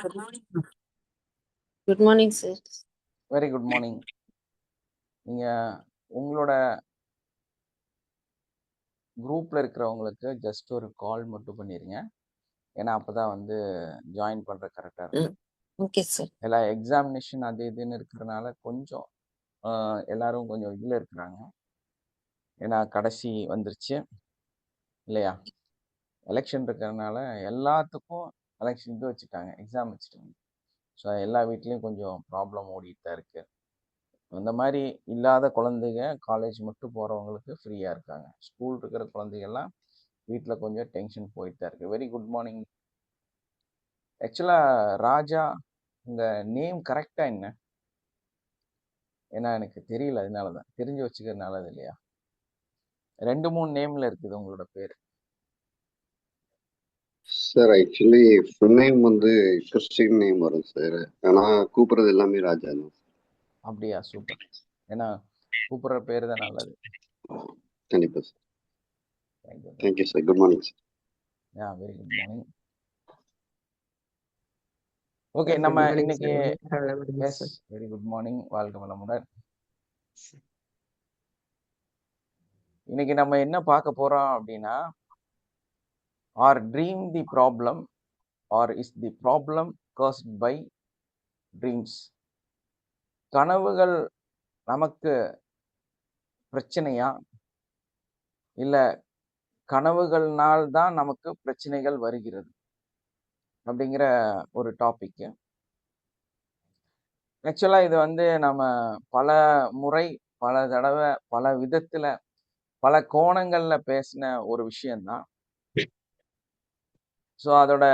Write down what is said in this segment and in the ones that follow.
Good morning. Good morning, sir. Very good morning. நீங்கள் உங்களோட குரூப்பில் இருக்கிறவங்களுக்கு ஜஸ்ட் ஒரு கால் மட்டும் பண்ணிடுங்க. ஏன்னா அப்போ தான் வந்து ஜாயின் பண்ணுற கரெக்டாக இருக்கும். Okay, sir. எல்லா எக்ஸாமினேஷன் அது இதுன்னு இருக்கிறனால கொஞ்சம் எல்லாரும் கொஞ்சம் இதில் இருக்கிறாங்க. ஏன்னா கடைசி வந்துருச்சு இல்லையா? எலெக்ஷன் இருக்கிறதுனால எல்லாத்துக்கும் எலெக்ஷன் இது வச்சுட்டாங்க, எக்ஸாம் வச்சுட்டாங்க. ஸோ எல்லா வீட்லேயும் கொஞ்சம் ப்ராப்ளம் ஓடிட்டு தான் இருக்குது. அந்த மாதிரி இல்லாத குழந்தைங்க காலேஜ் மட்டும் போகிறவங்களுக்கு ஃப்ரீயாக இருக்காங்க. ஸ்கூல் இருக்கிற குழந்தைகள்லாம் வீட்டில் கொஞ்சம் டென்ஷன் போயிட்டு தான் இருக்குது. Very good morning. ஆக்சுவலாக ராஜா, உங்கள் நேம் கரெக்டாக என்ன? ஏன்னா எனக்கு தெரியல, அதனால தான் தெரிஞ்சு வச்சுக்கிறது நல்லது இல்லையா? 2-3 நேமில் இருக்குது உங்களோட பேர். சார் ஆக்சுவலி ஃபுல் நேம் வந்து கிறிஸ்டின் நேம் வரும் சார். ஆனால் கூப்பிட்றது எல்லாமே ராஜா தான். அப்படியா? சூப்பர். ஏன்னா கூப்பிட்ற பேர் தான் நல்லது. கண்டிப்பாக sir. Thank you. Thank you sir. Good morning sir. Very good morning. Okay, நம்ம இன்னைக்கு எஸ் வெரி குட் மார்னிங், வாழ்க வளமுடன். இன்னைக்கு நம்ம என்ன பார்க்க போறோம் அப்படின்னா, are dream the problem or is the problem caused by dreams? கனவுகள் நமக்கு பிரச்சனையா, இல்ல கனவுகள்னால் தான் நமக்கு பிரச்சனைகள் வருகிறது அப்படிங்கிற ஒரு டாபிக். ஆக்சுவலா இது வந்து நம்ம பல முறை, பல தடவை, பல விதத்துல, பல கோணங்கள்ல பேசின ஒரு விஷயம்தான். ஸோ அதோட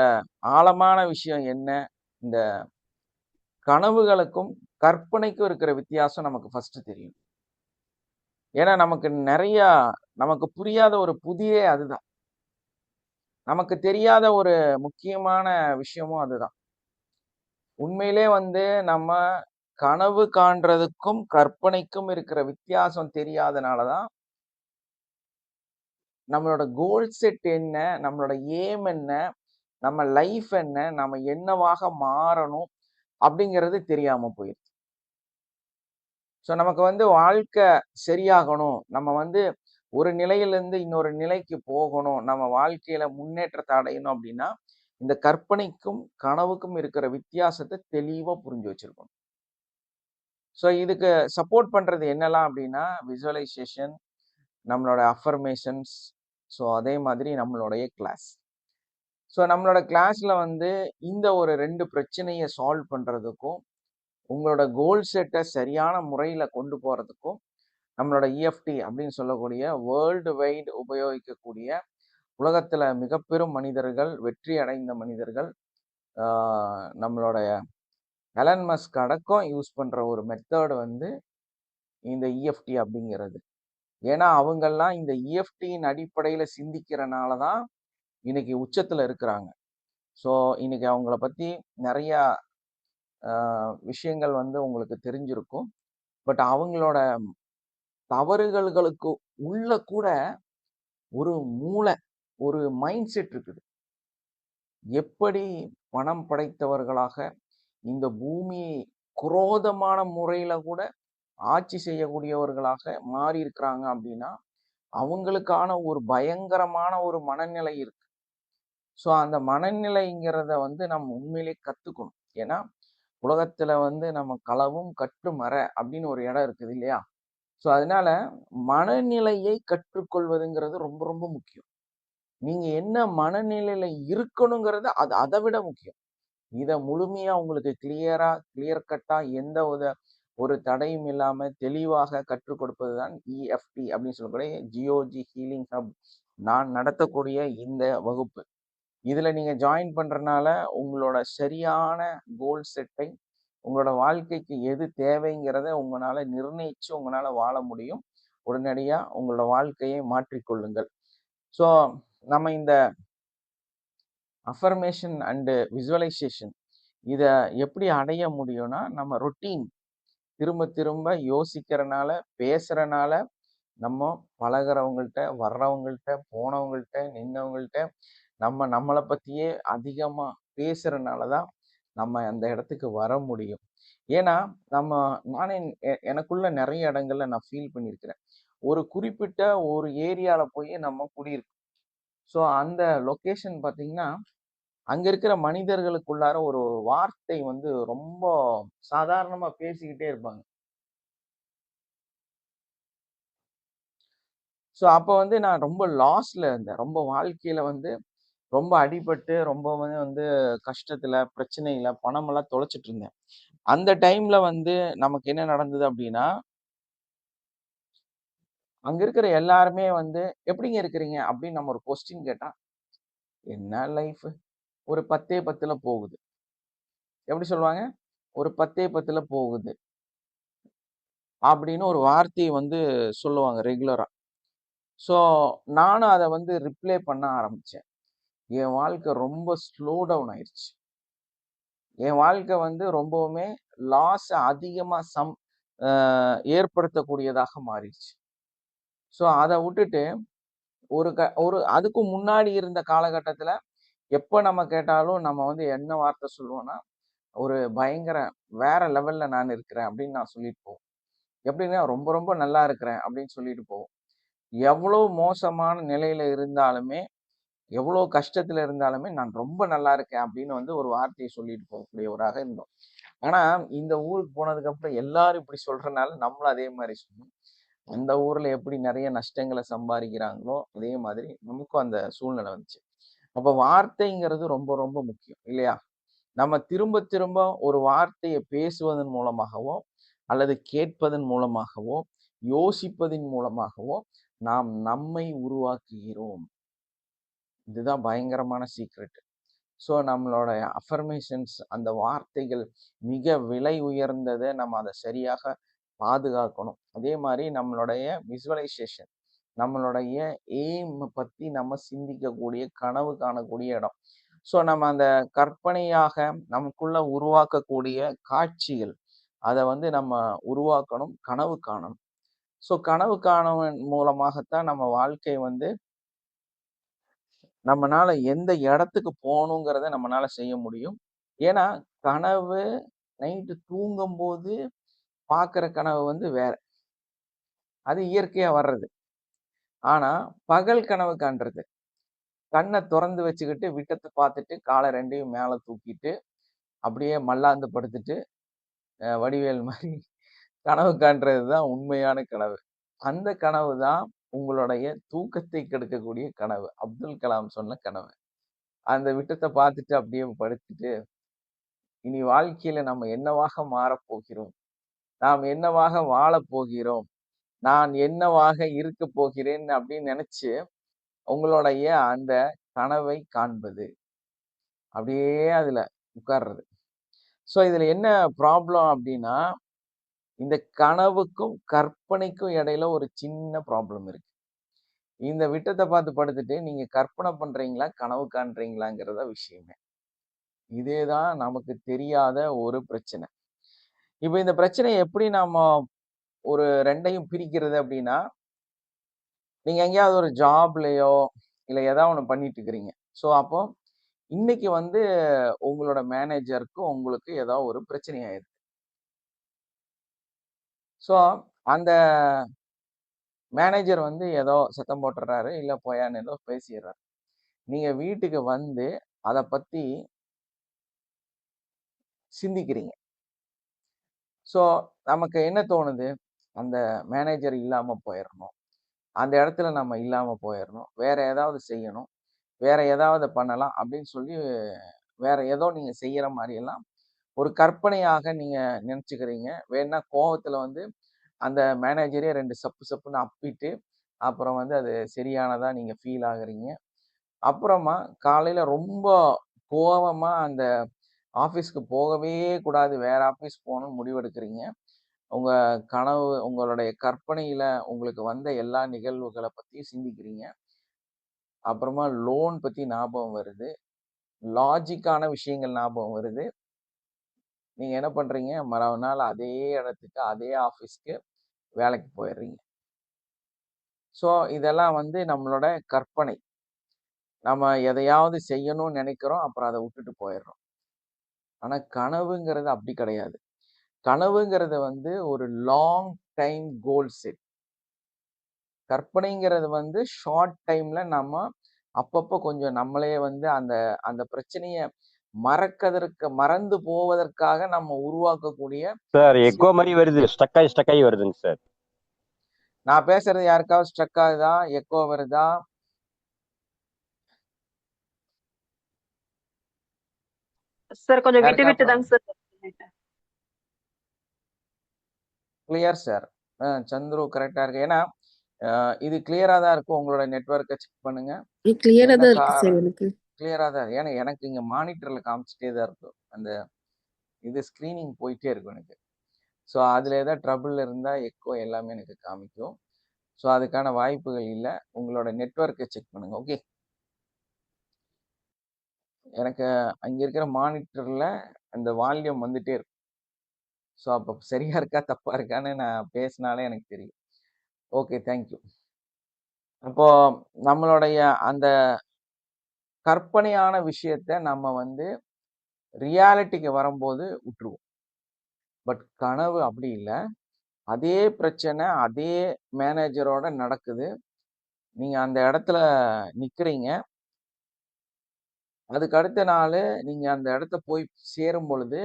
ஆழமான விஷயம் என்ன? இந்த கனவுகளுக்கும் கற்பனைக்கும் இருக்கிற வித்தியாசம் நமக்கு ஃபர்ஸ்ட் தெரியும். ஏன்னா நமக்கு நிறைய நமக்கு புரியாத ஒரு புதிய அதுதான், நமக்கு தெரியாத ஒரு முக்கியமான விஷயமும் அதுதான். உண்மையிலே வந்து நம்ம கனவு காண்றதுக்கும் கற்பனைக்கும் இருக்கிற வித்தியாசம் தெரியாதனாலதான் நம்மளோட கோல் செட் என்ன, நம்மளோட ஏம் என்ன, நம்ம லைஃப் என்ன, நம்ம என்னவாக மாறணும் அப்படிங்கிறது தெரியாம போயிடுச்சு. ஸோ நமக்கு வந்து வாழ்க்கை சரியாகணும், நம்ம வந்து ஒரு நிலையிலிருந்து இன்னொரு நிலைக்கு போகணும், நம்ம வாழ்க்கையில முன்னேற்றத்தை அடையணும் அப்படின்னா இந்த கற்பனைக்கும் கனவுக்கும் இருக்கிற வித்தியாசத்தை தெளிவா புரிஞ்சு வச்சிருக்கணும். ஸோ இதுக்கு சப்போர்ட் பண்றது என்னெல்லாம் அப்படின்னா விசுவலைசேஷன், நம்மளோட அஃபர்மேஷன்ஸ், ஸோ அதே மாதிரி நம்மளுடைய கிளாஸ். ஸோ நம்மளோட கிளாஸ்ல வந்து இந்த ஒரு 2 பிரச்சனையை சால்வ் பண்றதுக்கும் உங்களோட கோல் செட்டை சரியான முறையில கொண்டு போறதுக்கும் நம்மளோட இஎஃப்டி அப்படின்னு சொல்லக்கூடிய வேர்ல்டு வைடு உபயோகிக்கக்கூடிய உலகத்துல மிக பெரும் மனிதர்கள், வெற்றி அடைந்த மனிதர்கள், நம்மளுடைய எலன் மஸ்க் அடக்கம் யூஸ் பண்ற ஒரு மெத்தட் வந்து இந்த இஎஃப்டி அப்படிங்கிறது. ஏன்னா அவங்கெல்லாம் இந்த இஎஃப்டியின் அடிப்படையில சிந்திக்கிறனாலதான் இன்னைக்கு உச்சத்துல இருக்கிறாங்க. ஸோ இன்னைக்கு அவங்கள பத்தி நிறைய விஷயங்கள் வந்து உங்களுக்கு தெரிஞ்சிருக்கும். பட் அவங்களோட தவறுகளுக்கு உள்ள கூட ஒரு மூளை, ஒரு மைண்ட் செட் இருக்குது. எப்படி பணம் படைத்தவர்களாக இந்த பூமியை குரோதமான முறையில கூட ஆட்சி செய்யக்கூடியவர்களாக மாறி இருக்கிறாங்க அப்படின்னா அவங்களுக்கான ஒரு பயங்கரமான ஒரு மனநிலை இருக்கு. ஸோ அந்த மனநிலைங்கிறத வந்து நம்ம உண்மையிலே கத்துக்கணும். ஏன்னா உலகத்துல வந்து நம்ம களவும் கற்று மற அப்படின்னு ஒரு இடம் இருக்குது இல்லையா? ஸோ அதனால மனநிலையை கற்றுக்கொள்வதுங்கிறது ரொம்ப ரொம்ப முக்கியம். நீங்க என்ன மனநிலையில இருக்கணுங்கிறது அது அதை விட முக்கியம். இதை முழுமையா உங்களுக்கு கிளியர் கட்டா எந்த ஒரு தடையும் இல்லாம தெளிவாக கற்றுக் கொடுப்பதுதான் இஎஃப்டி அப்படின்னு சொல்லக்கூடிய ஜியோஜி ஹீலிங் ஹப் நான் நடத்தக்கூடிய இந்த வகுப்பு. இதுல நீங்க ஜாயின் பண்றதுனால உங்களோட சரியான கோல் செட்டை, உங்களோட வாழ்க்கைக்கு எது தேவைங்கிறத உங்களால நிர்ணயிச்சு உங்களால வாழ முடியும். உடனடியா உங்களோட வாழ்க்கையை மாற்றிக்கொள்ளுங்கள். ஸோ நம்ம இந்த அஃபர்மேஷன் அண்டு விசுவலைசேஷன் இதை எப்படி அடைய முடியும்னா நம்ம ரொட்டீன் திரும்ப திரும்ப யோசிக்கிறனால, பேசுறனால, நம்ம பழகிறவங்கள்ட்ட, வர்றவங்கள்ட்ட, போனவங்கள்ட்ட, நின்னவங்கள்ட்ட நம்மளை பத்தியே அதிகமா பேசுறதுனாலதான் நம்ம அந்த இடத்துக்கு வர முடியும். ஏன்னா நானே எனக்குள்ள நிறைய இடங்கள்ல நான் ஃபீல் பண்ணியிருக்கிறேன். ஒரு குறிப்பிட்ட ஒரு ஏரியால போய் நம்ம குடியிருக்கோம். ஸோ அந்த லொகேஷன் பார்த்தீங்கன்னா, அங்க இருக்கிற மனிதர்களுக்குள்ளார ஒரு வார்த்தை வந்து ரொம்ப சாதாரணமா பேசிக்கிட்டே இருப்பாங்க. ஸோ அப்ப வந்து நான் ரொம்ப லாஸ்ல இருந்தேன். ரொம்ப வாழ்க்கையில வந்து ரொம்ப அடிபட்டு, ரொம்ப வந்து கஷ்டத்துல, பிரச்சனையில, பணமெல்லாம் தொலைச்சிட்டு இருந்தேன். அந்த டைம்ல வந்து நமக்கு என்ன நடந்தது அப்படின்னா, அங்க இருக்கிற எல்லாருமே வந்து எப்படிங்க இருக்கிறீங்க அப்படின்னு நம்ம ஒரு கொஸ்டின் கேட்டா, என்ன லைஃப் ஒரு 10 போகுது. எப்படி சொல்லுவாங்க? ஒரு 10 போகுது அப்படின்னு ஒரு வார்த்தையை வந்து சொல்லுவாங்க ரெகுலரா. ஸோ நானும் அதை வந்து ரிப்ளை பண்ண ஆரம்பிச்சேன். என் வாழ்க்கை ரொம்ப ஸ்லோ டவுன் ஆயிடுச்சு. என் வாழ்க்கை வந்து ரொம்பவுமே லாஸ் அதிகமா ஏற்படுத்தக்கூடியதாக மாறிடுச்சு. ஸோ அதை விட்டுட்டு ஒரு அதுக்கு முன்னாடி இருந்த காலகட்டத்துல எப்ப நம்ம கேட்டாலும் நம்ம வந்து என்ன வார்த்தை சொல்லுவோம்னா, ஒரு பயங்கர வேற லெவல்ல நான் இருக்கிறேன் அப்படின்னு நான் சொல்லிட்டு போவோம். எப்படின்னா ரொம்ப ரொம்ப நல்லா இருக்கிறேன் அப்படின்னு சொல்லிட்டு போவோம். எவ்வளவு மோசமான நிலையில இருந்தாலுமே, எவ்வளவு கஷ்டத்துல இருந்தாலுமே நான் ரொம்ப நல்லா இருக்கேன் அப்படின்னு வந்து ஒரு வார்த்தையை சொல்லிட்டு போகக்கூடியவராக இருந்தோம். ஆனா இந்த ஊருக்கு போனதுக்கு அப்புறம் எல்லாரும் இப்படி சொல்றதுனால நம்மளும் அதே மாதிரி சொன்னோம். அந்த ஊர்ல எப்படி நிறைய நஷ்டங்களை சம்பாதிக்கிறாங்களோ அதே மாதிரி நமக்கும் அந்த சூழ்நிலை வந்துச்சு. அப்ப வார்த்தைங்கிறது ரொம்ப ரொம்ப முக்கியம் இல்லையா? நம்ம திரும்ப திரும்ப ஒரு வார்த்தையை பேசுவதன் மூலமாகவோ அல்லது கேட்பதன் மூலமாகவோ யோசிப்பதன் மூலமாகவோ நாம் நம்மை உருவாக்குகிறோம். இதுதான் பயங்கரமான சீக்ரெட். ஸோ நம்மளோட அஃபர்மேஷன்ஸ் அந்த வார்த்தைகள் மிக விலை உயர்ந்ததை நம்ம அதை சரியாக பாதுகாக்கணும். அதே மாதிரி நம்மளுடைய விசுவலைசேஷன், நம்மளுடைய எய்ம் பத்தி நம்ம சிந்திக்கக்கூடிய கனவு காணக்கூடிய இடம். ஸோ நம்ம அந்த கற்பனையாக நமக்குள்ள உருவாக்கக்கூடிய காட்சிகள் அதை வந்து நம்ம உருவாக்கணும், கனவு காணணும். ஸோ கனவு காணவன் மூலமாகத்தான் நம்ம வாழ்க்கை வந்து நம்மனால எந்த இடத்துக்கு போகணுங்கிறத நம்மனால செய்ய முடியும். ஏன்னா கனவு நைட்டு தூங்கும்போது பார்க்குற கனவு வந்து வேற. அது இயற்கையா வர்றது. ஆனா பகல் கனவு காண்றது, கண்ணை திறந்து வச்சுக்கிட்டு விட்டத்தை பார்த்துட்டு காலை ரெண்டையும் மேலே தூக்கிட்டு அப்படியே மல்லாந்து படுத்துட்டு வடிவேல் மாதிரி கனவு காண்றது தான் உண்மையான கனவு. அந்த கனவு தான் உங்களுடைய தூக்கத்தை கெடுக்கக்கூடிய கனவு. அப்துல் கலாம் சொன்ன கனவு. அந்த விட்டத்தை பார்த்துட்டு அப்படியே படுத்துட்டு இனி வாழ்க்கையில நம்ம என்னவாக மாறப்போகிறோம், நாம் என்னவாக வாழப் போகிறோம், நான் என்னவாக இருக்க போகிறேன் அப்படின்னு நினைச்சு உங்களுடைய அந்த கனவை காண்பது, அப்படியே அதுல உட்கார்றது. ஸோ இதுல என்ன ப்ராப்ளம் அப்படின்னா, இந்த கனவுக்கும் கற்பனைக்கும் இடையில ஒரு சின்ன ப்ராப்ளம் இருக்கு. இந்த விட்டத்தை பார்த்து படுத்துட்டு நீங்க கற்பனை பண்றீங்களா, கனவு காண்றீங்களாங்கிறத விஷயமே. இதேதான் நமக்கு தெரியாத ஒரு பிரச்சனை. இப்ப இந்த பிரச்சனையை எப்படி நாம ஒரு ரெண்டையும் பிரிக்கிறது அப்படின்னா, நீங்க எங்கேயாவது ஒரு ஜாப்லயோ இல்ல ஏதாவது ஒண்ணு பண்ணிட்டு இருக்கிறீங்க. ஸோ அப்போ இன்னைக்கு வந்து உங்களோட மேனேஜருக்கு உங்களுக்கு ஏதோ ஒரு பிரச்சனை ஆயிருக்கு. ஸோ அந்த மேனேஜர் வந்து ஏதோ சத்தம் போட்டுறாரு, இல்ல போயான்னு ஏதோ பேசிடுறாரு. நீங்க வீட்டுக்கு வந்து அதை பத்தி சிந்திக்கிறீங்க. ஸோ நமக்கு என்ன தோணுது, அந்த மேனேஜர் இல்லாம போயிடணும், அந்த இடத்துல நம்ம இல்லாம போயிடணும், வேற ஏதாவது செய்யணும், வேற ஏதாவது பண்ணலாம் அப்படின்னு சொல்லி வேற ஏதோ நீங்க செய்யற மாதிரி எல்லாம் ஒரு கற்பனையாக நீங்க நினைச்சுக்கிறீங்க. வேணா கோவத்துல வந்து அந்த மேனேஜரே 2 சப்பு சப்புன்னு அப்பிட்டு அப்புறம் வந்து அது சரியானதா நீங்க ஃபீல் ஆகுறீங்க. அப்புறமா காலையில ரொம்ப கோவமா அந்த ஆஃபீஸ்க்கு போகவே கூடாது, வேற ஆஃபீஸ் போகணும்னு முடிவெடுக்கிறீங்க. உங்க கனவு, உங்களுடைய கற்பனையில உங்களுக்கு வந்த எல்லா நிகழ்வுகளை பத்தி சிந்திக்கிறீங்க. அப்புறமா லோன் பத்தி ஞாபகம் வருது, லாஜிக்கான விஷயங்கள் ஞாபகம் வருது. நீங்க என்ன பண்றீங்க, மறுநாள் அதே இடத்துக்கு அதே ஆஃபீஸ்க்கு வேலைக்கு போயிடுறீங்க. ஸோ இதெல்லாம் வந்து நம்மளோட கற்பனை. நம்ம எதையாவது செய்யணும்னு நினைக்கிறோம், அப்புறம் அதை விட்டுட்டு போயிடுறோம். ஆனா கனவுங்கிறது அப்படி கிடையாது. கனவுங்கிறது வந்து ஒரு லாங் டைம் கோல் செட். கற்பனைங்கிறது வந்து ஷார்ட் டைம்ல நம்ம அப்பப்போ கொஞ்சம் நம்மளே வந்து அந்த அந்த பிரச்சனைய மறந்து போவதற்காக நம்ம உருவாக்கக்கூடிய சார் எக்கோ மாதிரி வருது, ஸ்டக் ஆகி வருதுங்க சார். நான் பேசுறது யாருக்காவது ஸ்ட்ரக் ஆகுதா, எக்கோ வருதா? சார் கொஞ்சம் விட்டு விட்டு யாருக்கா தாங்க சார். Clear sir. சந்துரு கரெக்டா இருக்கு. ஏன்னா இது கிளியரா தான் இருக்கும். உங்களோட நெட்வொர்க்கை செக் பண்ணுங்க. கிளியரா என்ன தான் இருக்கு சார் காரணம்? எனக்கு. கிளியரா தான். ஏன்னா எனக்கு இங்க மானிட்டர்ல காமிச்சிட்டே தான் இருக்கும். அந்த இது ஸ்கிரீனிங் போயிட்டே இருக்கும் எனக்கு. ஸோ அதுல ஏதாவது ட்ரபிள் இருந்தா எக்கோ எல்லாமே எனக்கு காமிக்கும். ஸோ அதுக்கான வாய்ப்புகள் இல்லை. உங்களோட நெட்வொர்க்கை செக் பண்ணுங்க. ஓகே. எனக்கு அங்க இருக்கிற மானிட்டர்ல அந்த வால்யூம் வந்துட்டே இருக்கும். ஸோ அப்போ சரியா இருக்கா தப்பா இருக்கான்னு நான் பேசினாலே எனக்கு தெரியும். Okay, thank you. அப்போ நம்மளுடைய அந்த கற்பனையான விஷயத்த நம்ம வந்து ரியாலிட்டிக்கு வரும்போது விட்டுருவோம். பட் கனவு அப்படி இல்லை. அதே பிரச்சனை அதே மேனேஜரோட நடக்குது. நீங்க அந்த இடத்துல நிக்கிறீங்க. அதுக்கு அடுத்த நாள் நீங்க அந்த இடத்த போய் சேரும் பொழுது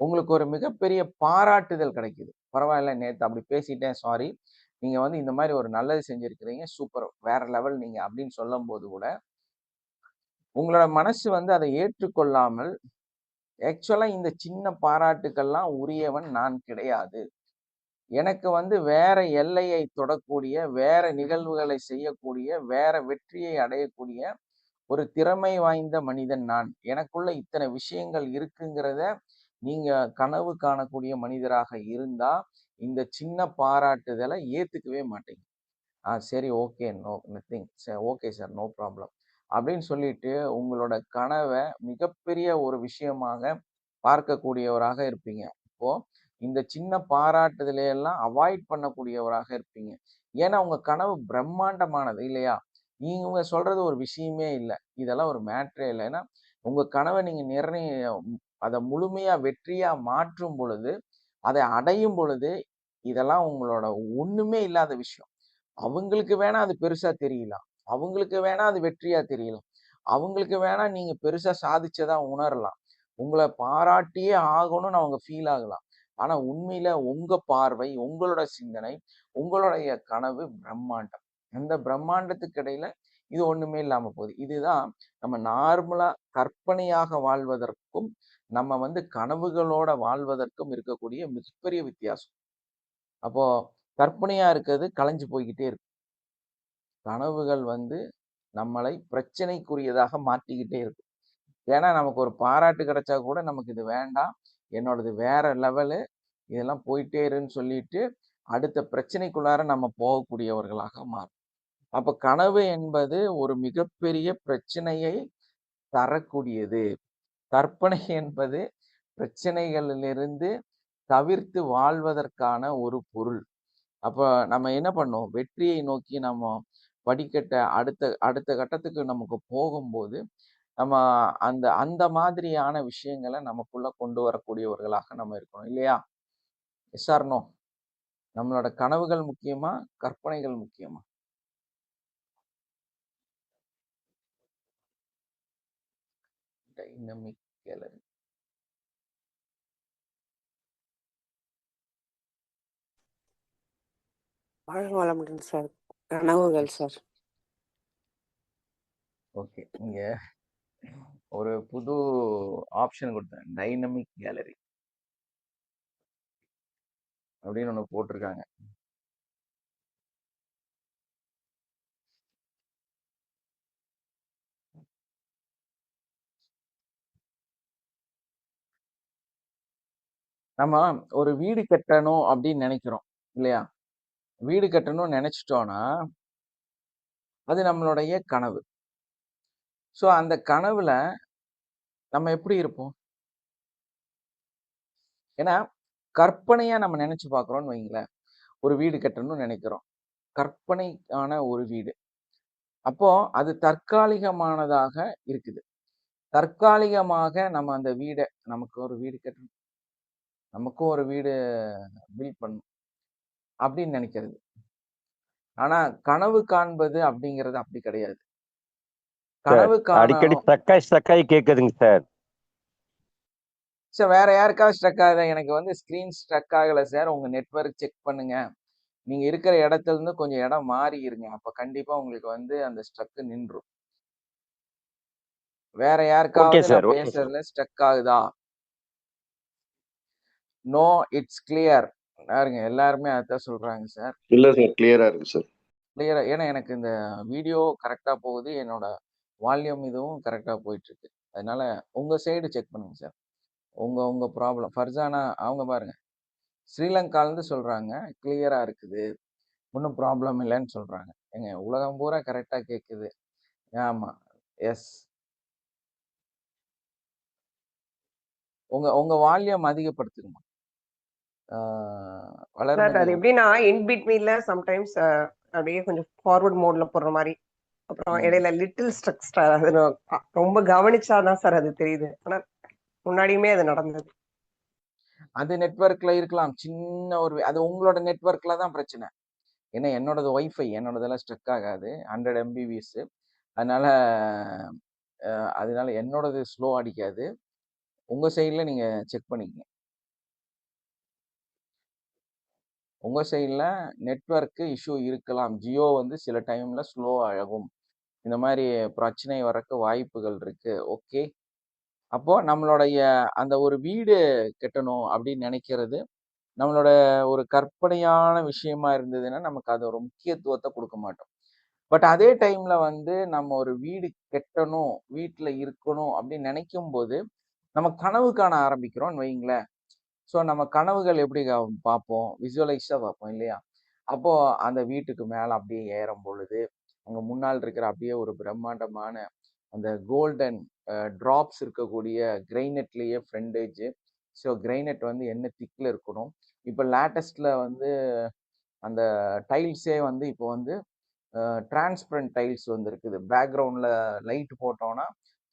உங்களுக்கு ஒரு மிகப்பெரிய பாராட்டுதல் கிடைக்குது. பரவாயில்ல, நேத்து அப்படி பேசிட்டேன், சாரி. நீங்க வந்து இந்த மாதிரி ஒரு நல்லது செஞ்சிருக்கிறீங்க, சூப்பர், வேற லெவல் நீங்க அப்படின்னு சொல்லும் போது கூட உங்களோட மனசு வந்து அதை ஏற்றுக்கொள்ளாமல், ஆக்சுவலா இந்த சின்ன பாராட்டுக்கெல்லாம் உரியவன் நான் கிடையாது. எனக்கு வந்து வேற எல்லையை தொடக்கூடிய, வேற நிகழ்வுகளை செய்யக்கூடிய, வேற வெற்றியை அடையக்கூடிய ஒரு திறமை வாய்ந்த மனிதன் நான். எனக்குள்ள இத்தனை விஷயங்கள் இருக்குங்கிறத நீங்க கனவு காணக்கூடிய மனிதராக இருந்தா இந்த சின்ன பாராட்டுதலை ஏத்துக்கவே மாட்டீங்க. சரி, okay, no nothing, okay sir, no problem அப்படின்னு சொல்லிட்டு உங்களோட கனவை மிகப்பெரிய ஒரு விஷயமாக பார்க்கக்கூடியவராக இருப்பீங்க. இப்போ இந்த சின்ன பாராட்டுதலை எல்லாம் அவாய்ட் பண்ணக்கூடியவராக இருப்பீங்க. ஏன்னா உங்க கனவு பிரம்மாண்டமானது இல்லையா? நீங்க சொல்றது ஒரு விஷயமே இல்லை, இதெல்லாம் ஒரு மேட்ரே இல்லை. ஏன்னா உங்க கனவை நீங்க அதை முழுமையா வெற்றியா மாற்றும் பொழுது, அதை அடையும் பொழுது, இதெல்லாம் உங்களோட ஒண்ணுமே இல்லாத விஷயம். அவங்களுக்கு வேணா அது பெருசா தெரியலாம், அவங்களுக்கு வேணா அது வெற்றியா தெரியலாம், அவங்களுக்கு வேணா நீங்க பெருசா சாதிச்சதா உணரலாம், உங்களை பாராட்டியே ஆகணும்னு அவங்க ஃபீல் ஆகலாம். ஆனா உண்மையில உங்க பார்வை, உங்களோட சிந்தனை, உங்களுடைய கனவு பிரம்மாண்டம். அந்த பிரம்மாண்டத்துக்கு இடையில இது ஒண்ணுமே இல்லாம போகுது. இதுதான் நம்ம நார்மலா கற்பனையாக வாழ்வதற்கும் நம்ம வந்து கனவுகளோட வாழ்வதற்கும் இருக்கக்கூடிய மிகப்பெரிய வித்தியாசம். அப்போ கற்பனையா இருக்கிறது கலைஞ்சு போய்கிட்டே இருக்கு. கனவுகள் வந்து நம்மளை பிரச்சனைக்குரியதாக மாற்றிக்கிட்டே இருக்கு. ஏன்னா நமக்கு ஒரு பாராட்டு கிடைச்சா கூட நமக்கு இது வேண்டாம், என்னோடது வேற லெவலு, இதெல்லாம் போயிட்டே இருன்னு சொல்லிட்டு அடுத்த பிரச்சனைக்குள்ளார நம்ம போகக்கூடியவர்களாக மாறும். அப்ப கனவு என்பது ஒரு மிகப்பெரிய பிரச்சனையை தரக்கூடியது. கற்பனை என்பது பிரச்சனைகளிலிருந்து தவிர்த்து வாழ்வதற்கான ஒரு பொருள். அப்ப நம்ம என்ன பண்ணோம், வெற்றியை நோக்கி நம்ம படிக்கட்ட அடுத்த அடுத்த கட்டத்துக்கு நமக்கு போகும்போது நம்ம அந்த அந்த மாதிரியான விஷயங்களை நமக்குள்ள கொண்டு வரக்கூடியவர்களாக நம்ம இருக்கணும் இல்லையா? Yes or no? நம்மளோட கனவுகள் முக்கியமா, கற்பனைகள் முக்கியமா? Dynamic gallery. வாழ்க வளமுடன் சார். கனவுகள் சார். ஓகே, இங்க ஒரு புது ஆப்ஷன் கொடுத்தேன், டைனமிக் கேலரி அப்படின்னு ஒண்ணு போட்டிருக்காங்க. நம்ம ஒரு வீடு கட்டணும் அப்படின்னு நினைக்கிறோம் இல்லையா? வீடு கட்டணும்னு நினைச்சிட்டோம்னா அது நம்மளுடைய கனவு. ஸோ அந்த கனவுல நம்ம எப்படி இருப்போம்? ஏன்னா கற்பனையா நம்ம நினைச்சு பார்க்குறோம்னு வைங்களேன். ஒரு வீடு கட்டணும்னு நினைக்கிறோம், கற்பனைக்கான ஒரு வீடு. அப்போ அது தற்காலிகமானதாக இருக்குது. தற்காலிகமாக நம்ம அந்த வீடை நமக்கும் ஒரு வீடு பில்ட் பண்ணும் அப்படின்னு நினைக்கிறது. ஆனா கனவு காண்பது அப்படிங்கிறது அப்படி கிடையாது. சார் கனவு அடிக்கடி காணணும். ஸ்டக் ஆகி கேக்குதுங்க சார். சார் வேற யாருக்காவது ஸ்ட்ரக் ஆகுதா? எனக்கு வந்து ஸ்கிரீன் ஸ்ட்ரக் ஆகல சார். உங்க நெட்வொர்க் செக் பண்ணுங்க. நீங்க இருக்கிற இடத்துல இருந்து கொஞ்சம் இடம் மாறி இருங்க. அப்ப கண்டிப்பா உங்களுக்கு வந்து அந்த ஸ்ட்ரக் நின்றும். வேற ஓகே யாருக்காவது சார், நான் ஓகே சார். பேசுறதுல ஸ்ட்ரக் ஆகுதா? No, it's clear. பாருங்க எல்லாருமே அதான் சொல்றாங்க சார். இல்ல சார், கிளியரா இருக்கு சார். கிளியரா, ஏன்னா எனக்கு இந்த வீடியோ கரெக்டா போகுது, என்னோட வால்யூம் இதுவும் கரெக்டா போயிட்டு இருக்கு. அதனால உங்க சைடு செக் பண்ணுங்க சார். உங்க உங்க ப்ராப்ளம். ஃபர்சானா அவங்க பாருங்க, ஸ்ரீலங்கால இருந்து சொல்றாங்க கிளியரா இருக்குது, ஒன்றும் ப்ராப்ளம் இல்லைன்னு சொல்றாங்க. ஏங்க உலகம் பூரா கரெக்டா கேட்குது. ஆமா, எஸ். உங்க உங்க வால்யூம் அதிகப்படுத்துங்கம்மா. சார் வளர்மதி அது எப்படின்னா இன் பிட்வீன்ல சம்டைம்ஸ் அப்படியே கொஞ்சம் ஃபார்வர்ட் மோட்ல போடுற மாதிரி, அப்புறம் ம். இடையில லிட்டில் ஸ்ட்ரக்ஸ், அது ரொம்ப கவனிச்சாதான் சார் அது தெரியுது. ஆனா முன்னாடியுமே அது நடந்தது. அது நெட்வொர்க்ல இருக்கலாம். சின்ன ஒரு அது உங்களோட நெட்வொர்க்ல தான் பிரச்சனை. ஏன்னா என்னோடது ஒய்ஃபை, என்னோடதெல்லாம் ஸ்ட்ரக் ஆகாது, 100 MBBS. அதனால அதனால என்னோடது ஸ்லோ அடிக்காது. உங்க சைட்ல நீங்க செக் பண்ணிக்கங்க. உங்க சைட்ல நெட்வொர்க் இஷ்யூ இருக்கலாம். ஜியோ வந்து சில டைம்ல ஸ்லோ ஆகும். இந்த மாதிரி பிரச்சனை வரக்கு வாய்ப்புகள் இருக்கு. ஓகே, அப்போ நம்மளுடைய அந்த ஒரு வீடு கட்டணும் அப்படின்னு நினைக்கிறது நம்மளோட ஒரு கற்பனையான விஷயமா இருந்ததுன்னா நமக்கு அது ஒரு முக்கியத்துவத்தை கொடுக்க மாட்டோம். பட் அதே டைம்ல வந்து நம்ம ஒரு வீடு கட்டணும், வீட்டுல இருக்கணும் அப்படின்னு நினைக்கும் போது நம்ம கனவு காண ஆரம்பிக்கிறோம்னு வைங்களேன். ஸோ நம்ம கனவுகள் எப்படி பார்ப்போம்? விசுவலைஸா பார்ப்போம் இல்லையா? அப்போ அந்த வீட்டுக்கு மேல அப்படியே ஏறும் பொழுது அங்க முன்னால் இருக்கிற அப்படியே ஒரு பிரம்மாண்டமான அந்த கோல்டன் டிராப்ஸ் இருக்கக்கூடிய கிரைனட்லேயே ஃப்ரண்டேஜ். ஸோ கிரைனட் வந்து என்ன திக்ல இருக்கணும். இப்போ லேட்டஸ்ட்ல வந்து அந்த டைல்ஸே வந்து இப்போ வந்து டிரான்ஸ்பரண்ட் டைல்ஸ் வந்து இருக்குது. பேக்ரவுண்ட்ல லைட் போட்டோம்னா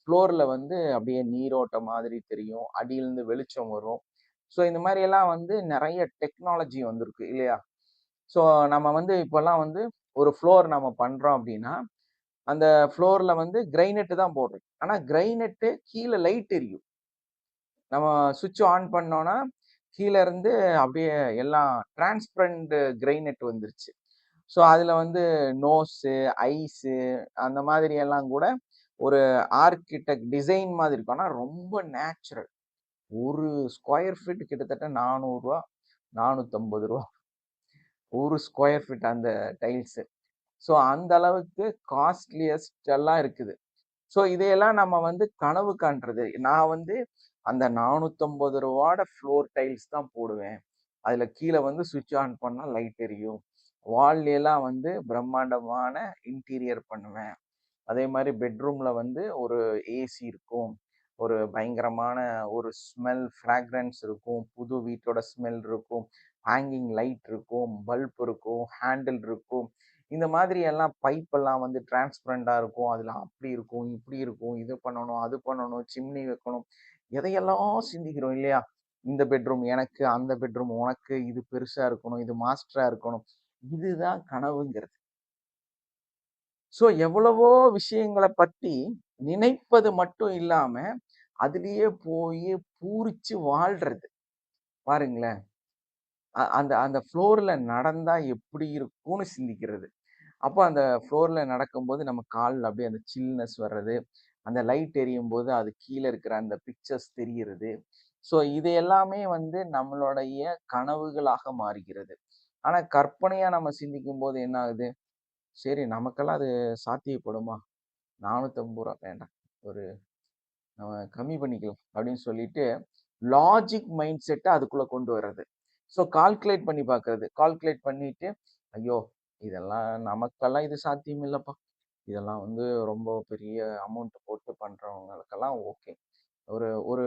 ஃப்ளோர்ல வந்து அப்படியே நீரோட்டம் மாதிரி தெரியும், அடியிலிருந்து வெளிச்சம் வரும். ஸோ இந்த மாதிரி எல்லாம் வந்து நிறைய டெக்னாலஜி வந்திருக்கு இல்லையா? ஸோ நம்ம வந்து இப்போல்லாம் வந்து ஒரு ஃப்ளோர் நம்ம பண்றோம் அப்படின்னா அந்த ஃப்ளோர்ல வந்து கிரைனெட்டு தான் போடுறோம். ஆனா கிரைனெட்டு கீழே லைட் எரியும். நம்ம சுவிட்ச் ஆன் பண்ணோம்னா கீழே இருந்து அப்படியே எல்லாம் டிரான்ஸ்பரண்ட் கிரைனெட் வந்துருச்சு. ஸோ அதுல வந்து நோஸு, ஐஸு அந்த மாதிரி எல்லாம் கூட ஒரு ஆர்கிடெக்ட் டிசைன் மாதிரி இருக்கும். ஆனால் ரொம்ப நேச்சுரல். ஒரு ஸ்கொயர் ஃபீட் கிட்டத்தட்ட 400 ரூபா, 450 ரூபா ஒரு ஸ்கொயர் ஃபீட் அந்த டைல்ஸு. ஸோ அந்த அளவுக்கு காஸ்ட்லியஸ்ட் எல்லாம் இருக்குது. ஸோ இதையெல்லாம் நம்ம வந்து கனவு காண்றது. நான் வந்து அந்த 450 ரூபாயோட ஃப்ளோர் டைல்ஸ் தான் போடுவேன். அதுல கீழே வந்து சுவிட்ச் ஆன் பண்ணா லைட் எரியும். வால்ல எல்லாம் வந்து பிரம்மாண்டமான இன்டீரியர் பண்ணுவேன். அதே மாதிரி பெட்ரூம்ல வந்து ஒரு ஏசி இருக்கும், ஒரு பயங்கரமான ஒரு ஸ்மெல் ஃப்ராக்ரன்ஸ் இருக்கும், புது வீட்டோட ஸ்மெல் இருக்கும், ஹேங்கிங் லைட் இருக்கும், பல்ப் இருக்கும், ஹேண்டில் இருக்கும். இந்த மாதிரி எல்லாம் பைப் எல்லாம் வந்து டிரான்ஸ்பரண்டா இருக்கும். அதுல அப்படி இருக்கும், இப்படி இருக்கும், இது பண்ணணும், அது பண்ணணும், சிம்னி வைக்கணும், எதையெல்லாம் சிந்திக்கிறோம் இல்லையா? இந்த பெட்ரூம் எனக்கு, அந்த பெட்ரூம் உனக்கு, இது பெருசா இருக்கணும், இது மாஸ்டரா இருக்கணும். இதுதான் கனவுங்கிறது. ஸோ எவ்வளவோ விஷயங்களை பத்தி நினைப்பது மட்டும் இல்லாம அதுலயே போய் பூரிச்சு வாழ்றது. பாருங்களேன், அந்த அந்த ஃப்ளோர்ல நடந்தா எப்படி இருக்கும்னு சிந்திக்கிறது. அப்போ அந்த ஃப்ளோர்ல நடக்கும்போது நம்ம காலில் அப்படியே அந்த சில்னஸ் வர்றது, அந்த லைட் எரியும் போது அது கீழே இருக்கிற அந்த பிக்சர்ஸ் தெரிகிறது. ஸோ இது எல்லாமே வந்து நம்மளுடைய கனவுகளாக மாறுகிறது. ஆனா கற்பனையா நம்ம சிந்திக்கும் போது என்ன ஆகுது? சரி, நமக்கெல்லாம் அது சாத்தியப்படுமா? 450 ரூபா வேண்டாம், ஒரு நம்ம கம்மி பண்ணிக்கலாம் அப்படின்னு சொல்லிட்டு லாஜிக் மைண்ட் செட்டை அதுக்குள்ள கொண்டு வர்றது. ஸோ கால்குலேட் பண்ணி பார்க்கறது. கால்குலேட் பண்ணிட்டு ஐயோ இதெல்லாம் நமக்கெல்லாம் இது சாத்தியம் இல்லைப்பா, இதெல்லாம் வந்து ரொம்ப பெரிய அமௌண்ட் போட்டு பண்றவங்களுக்கெல்லாம் ஓகே. ஒரு ஒரு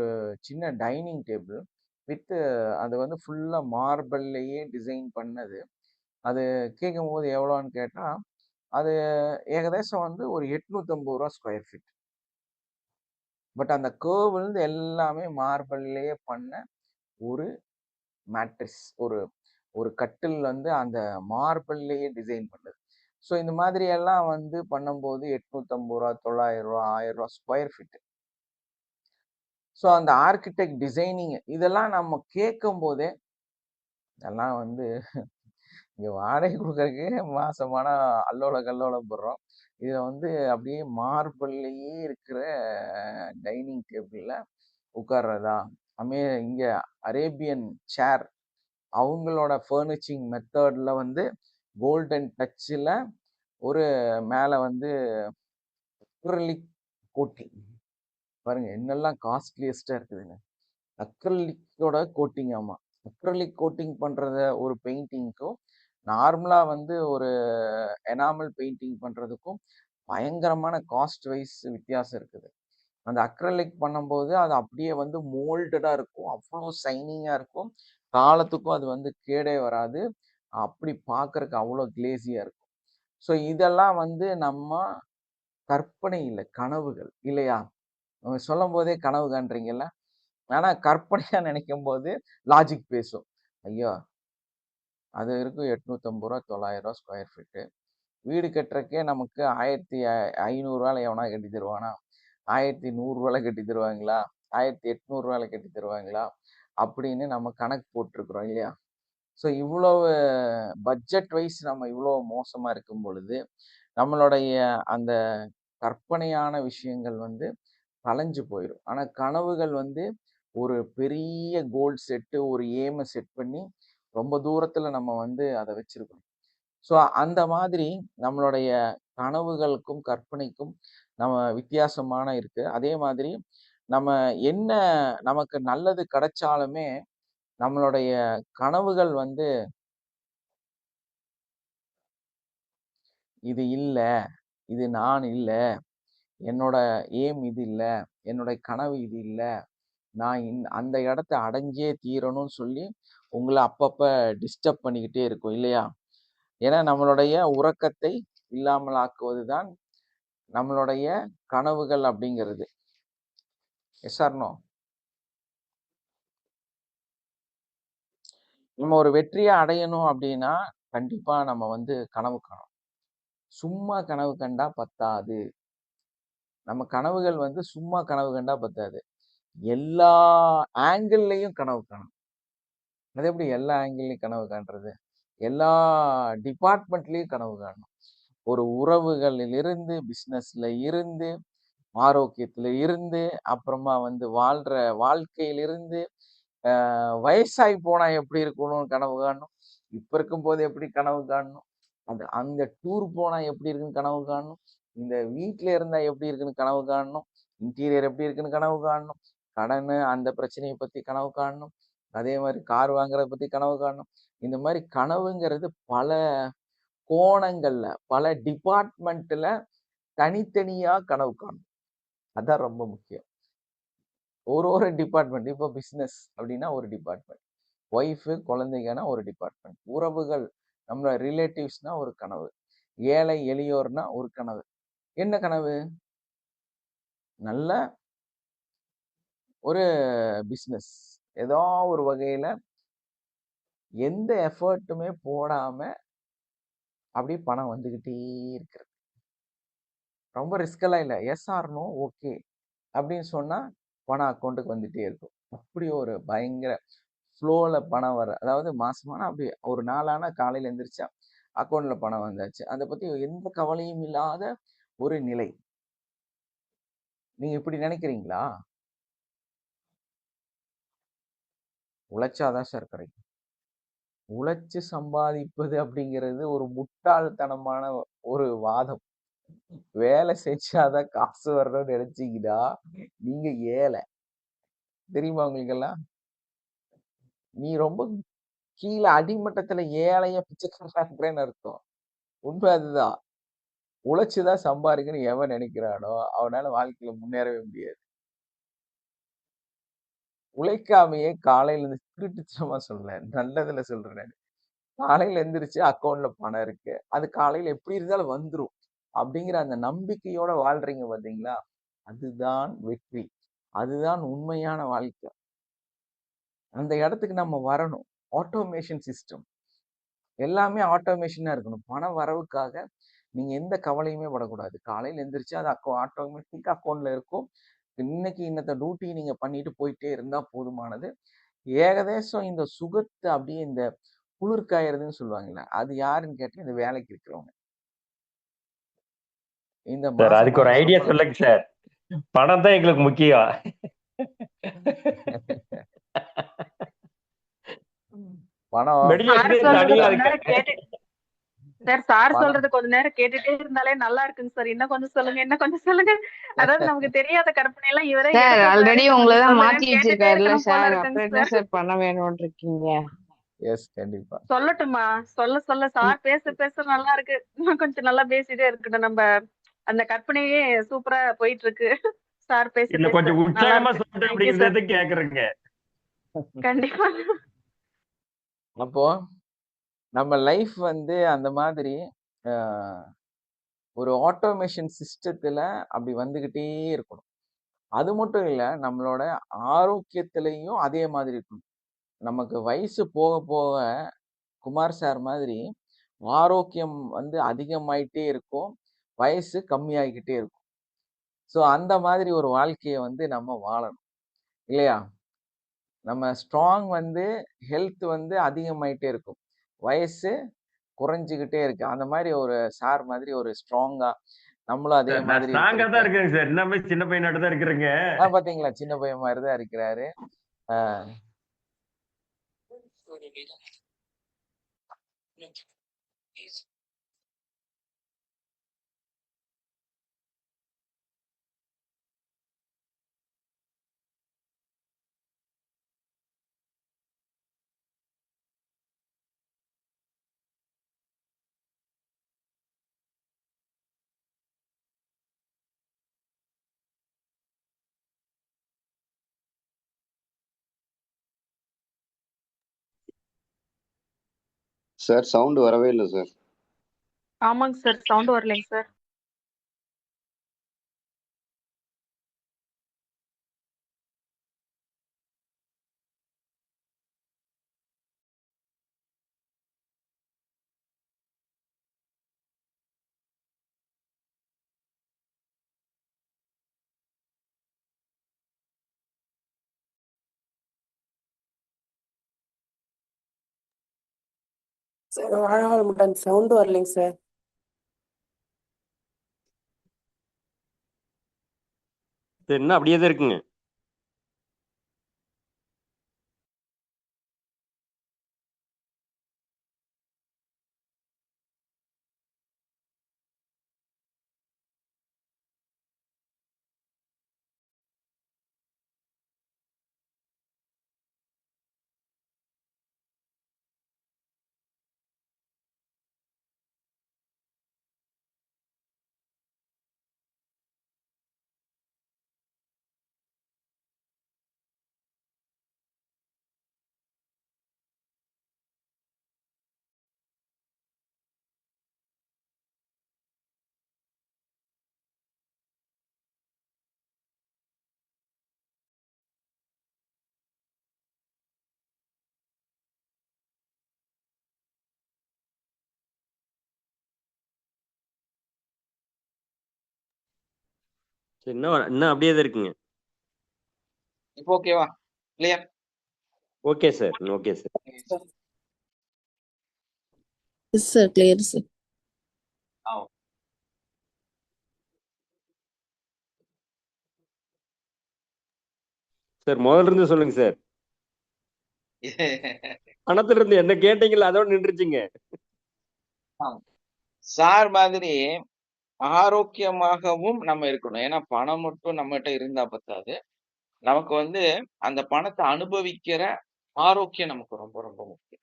சின்ன டைனிங் டேபிள் வித் அது வந்து ஃபுல்லா மார்பிள்லேயே டிசைன் பண்ணது. அது கேட்கும் போது எவ்வளோன்னு கேட்டா அது ஏகதேசம் வந்து ஒரு 850 ரூபா ஸ்கொயர் ஃபீட். பட் அந்த கர்வ் வந்து எல்லாமே மார்பிள்லயே பண்ண ஒரு மேட்ரிக்ஸ், ஒரு ஒரு கட்டில் வந்து அந்த மார்பிள்லயே டிசைன் பண்ணது. ஸோ இந்த மாதிரி எல்லாம் வந்து பண்ணும்போது 850 ரூபா, 900 ரூபா, 1000 ரூபா ஸ்கொயர் ஃபீட். ஸோ அந்த ஆர்கிடெக்ட் டிசைனிங் இதெல்லாம் நம்ம கேட்கும் போதே இதெல்லாம் வந்து இங்க வாடகை கொடுக்கறதுக்கே மாசமான அல்லோல கல்லோலம் போடுறோம். இதை வந்து அப்படியே மார்பிள்லயே இருக்கிற டைனிங் டேபிள்ல உட்கார்றதா, இங்க அரேபியன் சேர் அவங்களோட ஃபர்னிச்சிங் மெத்தட்ல வந்து கோல்டன் டச்சில் ஒரு மேலே வந்து அக்ரலிக் கோட்டிங் பாருங்க என்னெல்லாம் காஸ்ட்லியஸ்டா இருக்குதுங்க. அக்ரலிக்கோட கோட்டிங். ஆமா, அக்ரலிக் கோட்டிங் பண்றத ஒரு பெயிண்டிங்க்கும் நார்மலா வந்து ஒரு எனாமல் பெயிண்டிங் பண்றதுக்கும் பயங்கரமான காஸ்ட் வைஸ் வித்தியாசம் இருக்குது. அந்த அக்ரலிக் பண்ணும்போது அது அப்படியே வந்து மோல்டடா இருக்கும், அவ்வளோ சைனிங்கா இருக்கும், காலத்துக்கும் அது வந்து கேடே வராது, அப்படி பார்க்கறதுக்கு அவ்வளோ கிளேசியா இருக்கும். ஸோ இதெல்லாம் வந்து நம்ம கற்பனை இல்லை, கனவுகள் இல்லையா? சொல்லும் போதே கனவு காண்றீங்கல்ல, ஆனா கற்பனையா நினைக்கும் போது லாஜிக் பேசும். ஐயோ அது இருக்கும் 850 ரூபா, 900 ரூபா ஸ்கொயர் ஃபீட்டு. வீடு கட்டுறக்கே நமக்கு 1500 எவனா கட்டி தருவானா? 1100 கட்டி தருவாங்களா? 1800 கட்டி தருவாங்களா? அப்படின்னு நம்ம கணக்கு போட்டிருக்கிறோம் இல்லையா? ஸோ இவ்வளவு பட்ஜெட் வைஸ் நம்ம இவ்வளோ மோசமா இருக்கும் பொழுது நம்மளுடைய அந்த கற்பனையான விஷயங்கள் வந்து கலைஞ்சு போயிடும். ஆனா கனவுகள் வந்து ஒரு பெரிய கோல் செட்டு, ஒரு ஏமை செட் பண்ணி ரொம்ப தூரத்துல நம்ம வந்து அதை வச்சிருக்கோம். ஸோ அந்த மாதிரி நம்மளுடைய கனவுகளுக்கும் கற்பனைக்கும் நம்ம வித்தியாசமான இருக்கு. அதே மாதிரி நம்ம என்ன நமக்கு நல்லது கிடைச்சாலுமே நம்மளுடைய கனவுகள் வந்து இது இல்லை, இது நான் இல்லை, என்னோட ஏம் இது இல்லை, என்னோட கனவு இது இல்லை, நான் அந்த இடத்த அடைஞ்சே தீரணும்னு சொல்லி உங்களை அப்பப்ப டிஸ்டர்ப் பண்ணிக்கிட்டே இருக்கும் இல்லையா? ஏன்னா நம்மளுடைய உறக்கத்தை இல்லாமல் ஆக்குவதுதான் நம்மளுடைய கனவுகள் அப்படிங்கிறது. Yes or no? நம்ம ஒரு வெற்றியை அடையணும் அப்படின்னா கண்டிப்பா நம்ம வந்து கனவு காணும். சும்மா கனவு கண்டா பத்தாது. நம்ம கனவுகள் வந்து சும்மா கனவு கண்டா பத்தாது, எல்லா ஆங்கிள்லையும் கனவு காணும். அது எப்படி எல்லா ஆங்கிள்லையும் கனவு காண்றது? எல்லா டிபார்ட்மெண்ட்லயும் கனவு காணணும். ஒரு உறவுகளில் இருந்து, பிசினஸ்ல இருந்து, ஆரோக்கியத்துல இருந்து, அப்புறமா வந்து வாழ்ற வாழ்க்கையிலிருந்து, வயசாகி போனா எப்படி இருக்கணும்னு கனவு காணணும், இப்ப இருக்கும் போது எப்படி கனவு காணணும், அந்த டூர் போனா எப்படி இருக்குன்னு கனவு காணணும், இந்த வீட்டுல இருந்தா எப்படி இருக்குன்னு கனவு காணணும், இன்டீரியர் எப்படி இருக்குன்னு கனவு காணணும், கடன் அந்த பிரச்சனையை பத்தி கனவு காணணும், அதே மாதிரி கார் வாங்குறத பத்தி கனவு காணணும். இந்த மாதிரி கனவுங்கிறது பல கோணங்கள்ல, பல டிபார்ட்மெண்ட்ல தனித்தனியா கனவு காணும். அதான் ரொம்ப முக்கியம். ஒரு டிபார்ட்மெண்ட், இப்போ பிசினஸ் அப்படின்னா ஒரு டிபார்ட்மெண்ட், ஒய்ஃபு குழந்தைங்கன்னா ஒரு டிபார்ட்மெண்ட், உறவுகள் நம்ம ரிலேட்டிவ்ஸ்னா ஒரு கனவு, ஏழை எளியோர்னா ஒரு கனவு. என்ன கனவு? நல்ல ஒரு பிசினஸ், ஏதோ ஒரு வகையில எந்த எஃபர்ட்டுமே போடாம அப்படியே பணம் வந்துகிட்டே இருக்கிறது. ரொம்ப ரிஸ்கெல்லாம் இல்லை, எஸ் ஆர் நோ ஓகே அப்படின்னு சொன்னா பணம் அக்கௌண்ட்டுக்கு வந்துட்டே இருக்கும். அப்படி ஒரு பயங்கர ஃப்ளோல பணம் வர, அதாவது மாசமான அப்படி ஒரு நாளான காலையில எந்திரிச்சா அக்கௌண்ட்ல பணம் வந்தாச்சு, அதை பத்தி எந்த கவலையும் இல்லாத ஒரு நிலை. நீங்க இப்படி நினைக்கிறீங்களா? உழைச்சாதான் சார் கிடைக்கும். உழைச்சு சம்பாதிப்பது அப்படிங்கிறது ஒரு முட்டாள்தனமான ஒரு வாதம். வேலை செஞ்சாதான் காசு வரணும்னு நினைச்சீங்கன்னா நீங்க ஏழை. தெரியுமா உங்களுக்கெல்லாம்? நீ ரொம்ப கீழே அடிமட்டத்துல ஏழைய பிச்சைக்காரன்னு அர்த்தம். உண்மை அதுதான். உழைச்சுதான் சம்பாதிக்கணும்னு எவன் நினைக்கிறானோ அவனால வாழ்க்கையில முன்னேறவே முடியாது. உழைக்காமையே காலையில இருந்து திருட்டுத்தனமா சொல்றேன், நல்லதுல சொல்றேன். காலையில எந்திரிச்சு அக்கௌண்ட்ல பணம் இருக்கு, அது காலையில எப்படி இருந்தாலும் வந்துரும் அப்படிங்கிற அந்த நம்பிக்கையோட வாழ்றீங்க பாத்தீங்களா, அதுதான் வெற்றி. அதுதான் உண்மையான வாழ்க்கை. அந்த இடத்துக்கு நம்ம வரணும். ஆட்டோமேஷன் சிஸ்டம் எல்லாமே ஆட்டோமேஷனா இருக்கணும். பண வரவுக்காக நீங்க எந்த கவலையுமே படக்கூடாது. காலையில எந்திரிச்சு அது ஆட்டோமேட்டிக் அக்கௌண்ட்ல இருக்கும். இன்னைக்கு இன்னத்த டியூட்டி நீங்க பண்ணிட்டு போயிட்டே இருந்தா போதுமானது. ஏகதேசம் இந்த சுகத்தை அப்படியே இந்த குளிர்காயறதுன்னு சொல்லுவாங்கல்ல, அது யாருன்னு கேட்டா இந்த வேலைக்கு இருக்கிறவங்க. இந்த சார் மாசம் அதுக்கு ஒரு மாசம் ஐடியா சம்பளம் சொல்லுங்க சார். பணம் தான் எங்களுக்கு முக்கியம். பணம் சார் மெடிடேஷனே சொல்றது தனியா கொஞ்ச அதுக்கு. நேரம் கேட்டு சார் சார் பணம் சொல்றது கொஞ்ச நேரம் கேட்டுட்டே இருந்தாலே நல்லா இருக்குங்க சார். இன்னும் கொஞ்சம் சொல்லுங்க, இன்னும் கொஞ்சம் சொல்லுங்க. அதாவது நமக்கு தெரியாத கற்பனை எல்லாம் இவரே சார் எடுத்து ஆல்ரெடி இன்னும் உங்களை கொஞ்சம் தான் சொல்லுங்க, மாத்தி கேட்டுட்டே வச்சிருக்காருல்ல இருக்கணும் போல சார், இருக்குங்க அப்புறம் என்ன சார். சார் பண்ண வேணும்னு இருக்கீங்க? எஸ் கண்டிப்பா. சொல்லட்டுமா? சொல்ல சொல்ல சார் பேச பேச நல்லா இருக்கு. இன்னும் கொஞ்சம் நல்லா பேசிட்டே இருக்கட்டும். நம்ம அந்த கற்பனையே சூப்பரா போயிட்டு இருக்கு. சார் பேச இன்னும் பேச கொஞ்சம் நல்லா உற்சாகமா இருக்கு. சொல்லட்டும் தேங்க்யூ சார். அப்படிங்கறத கேக்குறேங்க. கண்டிப்பா. அப்போ நம்ம லைஃப் வந்து அந்த மாதிரி ஆஹ், ஒரு ஆட்டோமேஷன் சிஸ்டத்துல அப்படி வந்துகிட்டே இருக்கணும். அது மட்டும் இல்ல, நம்மளோட ஆரோக்கியத்திலையும் அதே மாதிரி இருக்கணும். நமக்கு வயசு போக போக குமார் சார் மாதிரி ஆரோக்கியம் வந்து அதிகமாயிட்டே இருக்கும், வயசு கம்மியாகிக்கிட்டே இருக்கும். ஸோ அந்த மாதிரி ஒரு வாழ்க்கையை வந்து நம்ம வாழணும் இல்லையா? நம்ம ஸ்ட்ராங் வந்து ஹெல்த் வந்து அதிகமாயிட்டே இருக்கும், வயசு குறைஞ்சிக்கிட்டே இருக்கு. அந்த மாதிரி ஒரு சார் மாதிரி ஒரு ஸ்ட்ராங்கா நம்மளும் அதே சார் நான் மாதிரி ஸ்ட்ராங்கா தான் இருக்கிறதுக்கு. இருக்கேங்க சார். இன்னமே சின்ன பையனாட்டு தான் இருக்கிறேங்க. பாத்தீங்களா, சின்ன பையன் மாதிரி தான் இருக்கிறாரு. ஆஹ் சார் சவுண்ட் வரவே இல்லை சார். ஆமாங்க சார், சவுண்ட் வரலைங்க சார். சார் வாழ்வாளமுடன் சவுண்ட் வரலைங்க சார். சார் இன்னும் அப்படியே தான் இருக்குங்க. சார் இன்னும் அப்படியே தான் இருக்குங்க. இப்போ ஓகேவா? Clear? Okay sir, okay sir. Yes sir, clear sir. Sir முதல்ல இருந்து சொல்லுங்க சார். பணத்துல இருந்து என்ன கேட்டீங்களா அதோட நின்றுச்சுங்க. சார் மாதிரி ஆரோக்கியமாகவும் நம்ம இருக்கணும். ஏன்னா பணம் மட்டும் நம்மகிட்ட இருந்தா பத்தாது. நமக்கு வந்து அந்த பணத்தை அனுபவிக்கிற ஆரோக்கியம் நமக்கு ரொம்ப ரொம்ப முக்கியம்.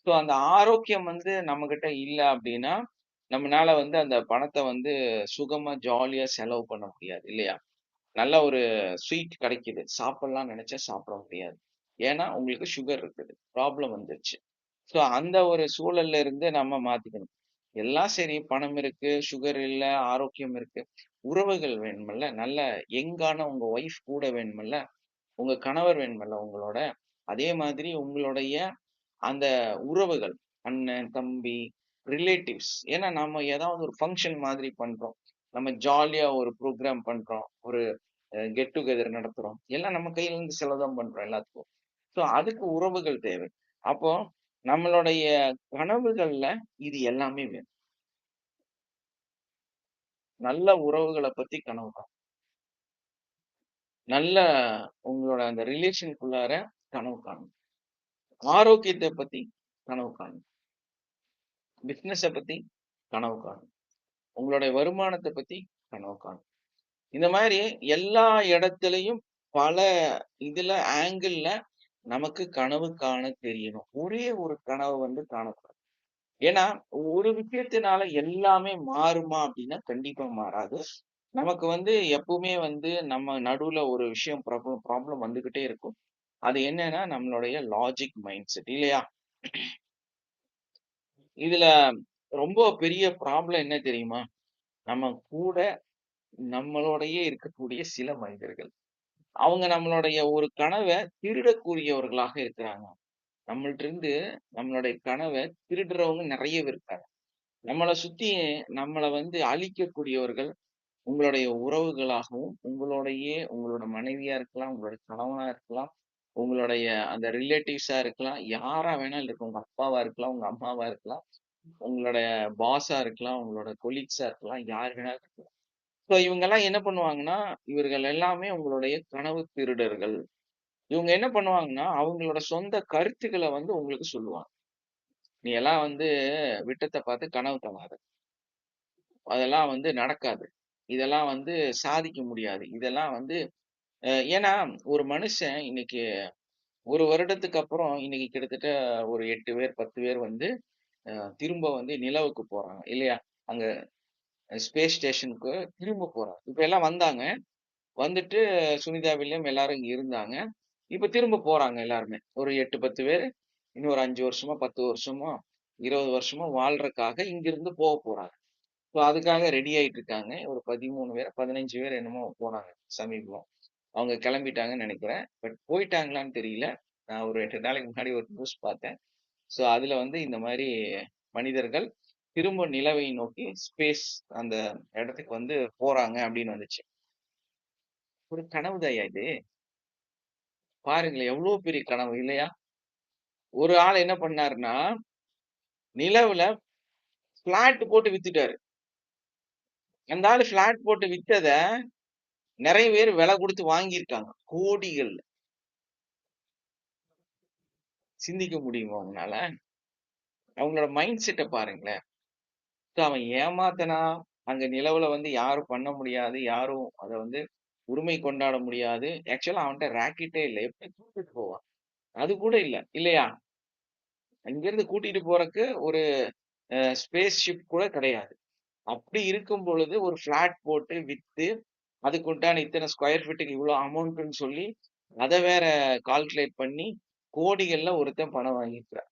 ஸோ அந்த ஆரோக்கியம் வந்து நம்ம கிட்ட இல்ல அப்படின்னா நம்மளால வந்து அந்த பணத்தை வந்து சுகமா ஜாலியா செலவு பண்ண முடியாது இல்லையா? நல்ல ஒரு ஸ்வீட் கிடைக்குது, சாப்பிடலாம் நினைச்சா சாப்பிட முடியாது. ஏன்னா உங்களுக்கு சுகர் இருக்குது, ப்ராப்ளம் வந்துருச்சு. ஸோ அந்த ஒரு சூழல்ல இருந்து நம்ம மாத்திக்கணும். எல்லாம் சரி, பணம் இருக்கு, சுகர் இல்ல, ஆரோக்கியம் இருக்கு. உறவுகள் வேணுமல்ல, நல்ல யங்கான உங்க ஒய்ஃப் கூட வேணுமல்ல, உங்க கணவர் வேணுமல்ல உங்களோட. அதே மாதிரி உங்களுடைய அந்த உறவுகள், அண்ணன், தம்பி, ரிலேட்டிவ்ஸ். ஏன்னா நம்ம ஏதாவது ஒரு ஃபங்க்ஷன் மாதிரி பண்றோம். நம்ம ஜாலியா ஒரு ப்ரோக்ராம் பண்றோம். ஒரு கெட் டுகெதர் நடத்துறோம். எல்லாம் நம்ம கையில இருந்து செலவுதான் பண்றோம் எல்லாத்துக்கும். ஸோ அதுக்கு உறவுகள் தேவை. அப்போ நம்மளுடைய கனவுகள்ல இது எல்லாமே வேணும். நல்ல உறவுகளை பத்தி கனவு காணும். நல்ல உங்களோட அந்த ரிலேஷனுக்குள்ளார கனவு காணும். ஆரோக்கியத்தை பத்தி கனவு காணும். பிசினஸை பத்தி கனவு காணும். உங்களுடைய வருமானத்தை பத்தி கனவு காணும். இந்த மாதிரி எல்லா இடத்துலயும் பல இதுல ஆங்கிள் நமக்கு கனவு காண தெரியணும். ஒரே ஒரு கனவு காணக்கூடாது. ஏன்னா ஒரு விஷயத்தினால எல்லாமே மாறுமா அப்படின்னா கண்டிப்பா மாறாது. நமக்கு எப்பவுமே நம்ம நடுவுல ஒரு விஷயம் ப்ராப்ளம் வந்துகிட்டே இருக்கும். அது என்னன்னா நம்மளுடைய லாஜிக் மைண்ட் செட் இல்லையா? இதுல ரொம்ப பெரிய ப்ராப்ளம் என்ன தெரியுமா? நம்ம கூட நம்மளோடயே இருக்கக்கூடிய சில மனிதர்கள், அவங்க நம்மளுடைய ஒரு கனவை திருடக்கூடியவர்களாக இருக்கிறாங்க. நம்மள்ட்ட இருந்து நம்மளுடைய கனவை திருடுறவங்க நிறைய பேர் இருக்காங்க. நம்மளை சுத்தி நம்மளை அழிக்கக்கூடியவர்கள் உங்களுடைய உறவுகளாகவும், உங்களோட மனைவியா இருக்கலாம், உங்களுடைய கணவனா இருக்கலாம், உங்களுடைய அந்த ரிலேட்டிவ்ஸா இருக்கலாம், யாரா வேணாலும் இருக்கும். உங்க அப்பாவா இருக்கலாம், உங்க அம்மாவா இருக்கலாம், உங்களுடைய பாஸா இருக்கலாம், உங்களோட கொலீக்ஸா இருக்கலாம், யார் வேணாலும் இருக்கலாம். ஸோ இவங்க எல்லாம் என்ன பண்ணுவாங்கன்னா, இவர்கள் எல்லாமே உங்களுடைய கனவு திருடர்கள். இவங்க என்ன பண்ணுவாங்கன்னா, அவங்களோட சொந்த கருத்துக்களை உங்களுக்கு சொல்லுவாங்க. நீ எல்லாம் விட்டத்தை பார்த்து கனவு காணாத. அதெல்லாம் நடக்காது. இதெல்லாம் சாதிக்க முடியாது. இதெல்லாம் ஏன்னா ஒரு மனுஷன் இன்னைக்கு ஒரு வருடத்துக்கு அப்புறம் இன்னைக்கு கிட்டத்தட்ட ஒரு 8 பேர் 10 பேர் திரும்ப நிலவுக்கு போறாங்க இல்லையா? அங்க ஸ்பேஸ் ஸ்டேஷனுக்கு திரும்ப போறாங்க. இப்ப எல்லாம் வந்தாங்க. வந்துட்டு சுனிதா வில்லியம் எல்லாரும் இங்க இருந்தாங்க. இப்ப திரும்ப போறாங்க எல்லாருமே. ஒரு 8 10 பேர் இன்னொரு 5 வருஷமோ 10 வருஷமோ 20 வருஷமோ வாழ்றதுக்காக இங்கிருந்து போறாங்க. ஸோ அதுக்காக ரெடி ஆயிட்டு இருக்காங்க. ஒரு 13 பேர் 15 பேர் என்னமோ போனாங்க சமீபம். அவங்க கிளம்பிட்டாங்கன்னு நினைக்கிறேன். பட் போயிட்டாங்களான்னு தெரியல. நான் ஒரு 8 நாளைக்கு முன்னாடி ஒரு நியூஸ் பார்த்தேன். ஸோ அதுல இந்த மாதிரி மனிதர்கள் திரும்ப நிலவை நோக்கி ஸ்பேஸ் அந்த இடத்துக்கு போறாங்க அப்படின்னு வந்துச்சு. ஒரு கனவுதாயா இது? பாருங்களேன் எவ்வளவு பெரிய கனவு இல்லையா? ஒரு ஆள் என்ன பண்ணாருன்னா நிலவுல பிளாட் போட்டு வித்துட்டாரு. அந்த ஆளு பிளாட் போட்டு வித்தத நிறைய பேர் விலை கொடுத்து வாங்கியிருக்காங்க. கோடிகள். சிந்திக்க முடியுமா அவங்களால? அவங்களோட மைண்ட் செட்டை பாருங்களேன். அவன் ஏமாத்தனா அங்க நிலவுல யாரும் பண்ண முடியாது, யாரும் அதை உரிமை கொண்டாட முடியாது. ஆக்சுவலா அவன்கிட்ட ராக்கெட்டே இல்லை. எப்படி கூட்டிட்டு போவான்? அது கூட இல்ல இல்லையா? இங்கிருந்து கூட்டிட்டு போறதுக்கு ஒரு ஸ்பேஸ் ஷிப் கூட கிடையாது. அப்படி இருக்கும் பொழுது ஒரு பிளாட் போட்டு வித்து அதுக்கு உண்டான இத்தனை ஸ்கொயர் ஃபீட்டுக்கு இவ்வளவு அமௌண்ட்னு சொல்லி அதை வேற கால்குலேட் பண்ணி கோடிகள்ல ஒருத்தன் பணம் வாங்கிக்கிறான்.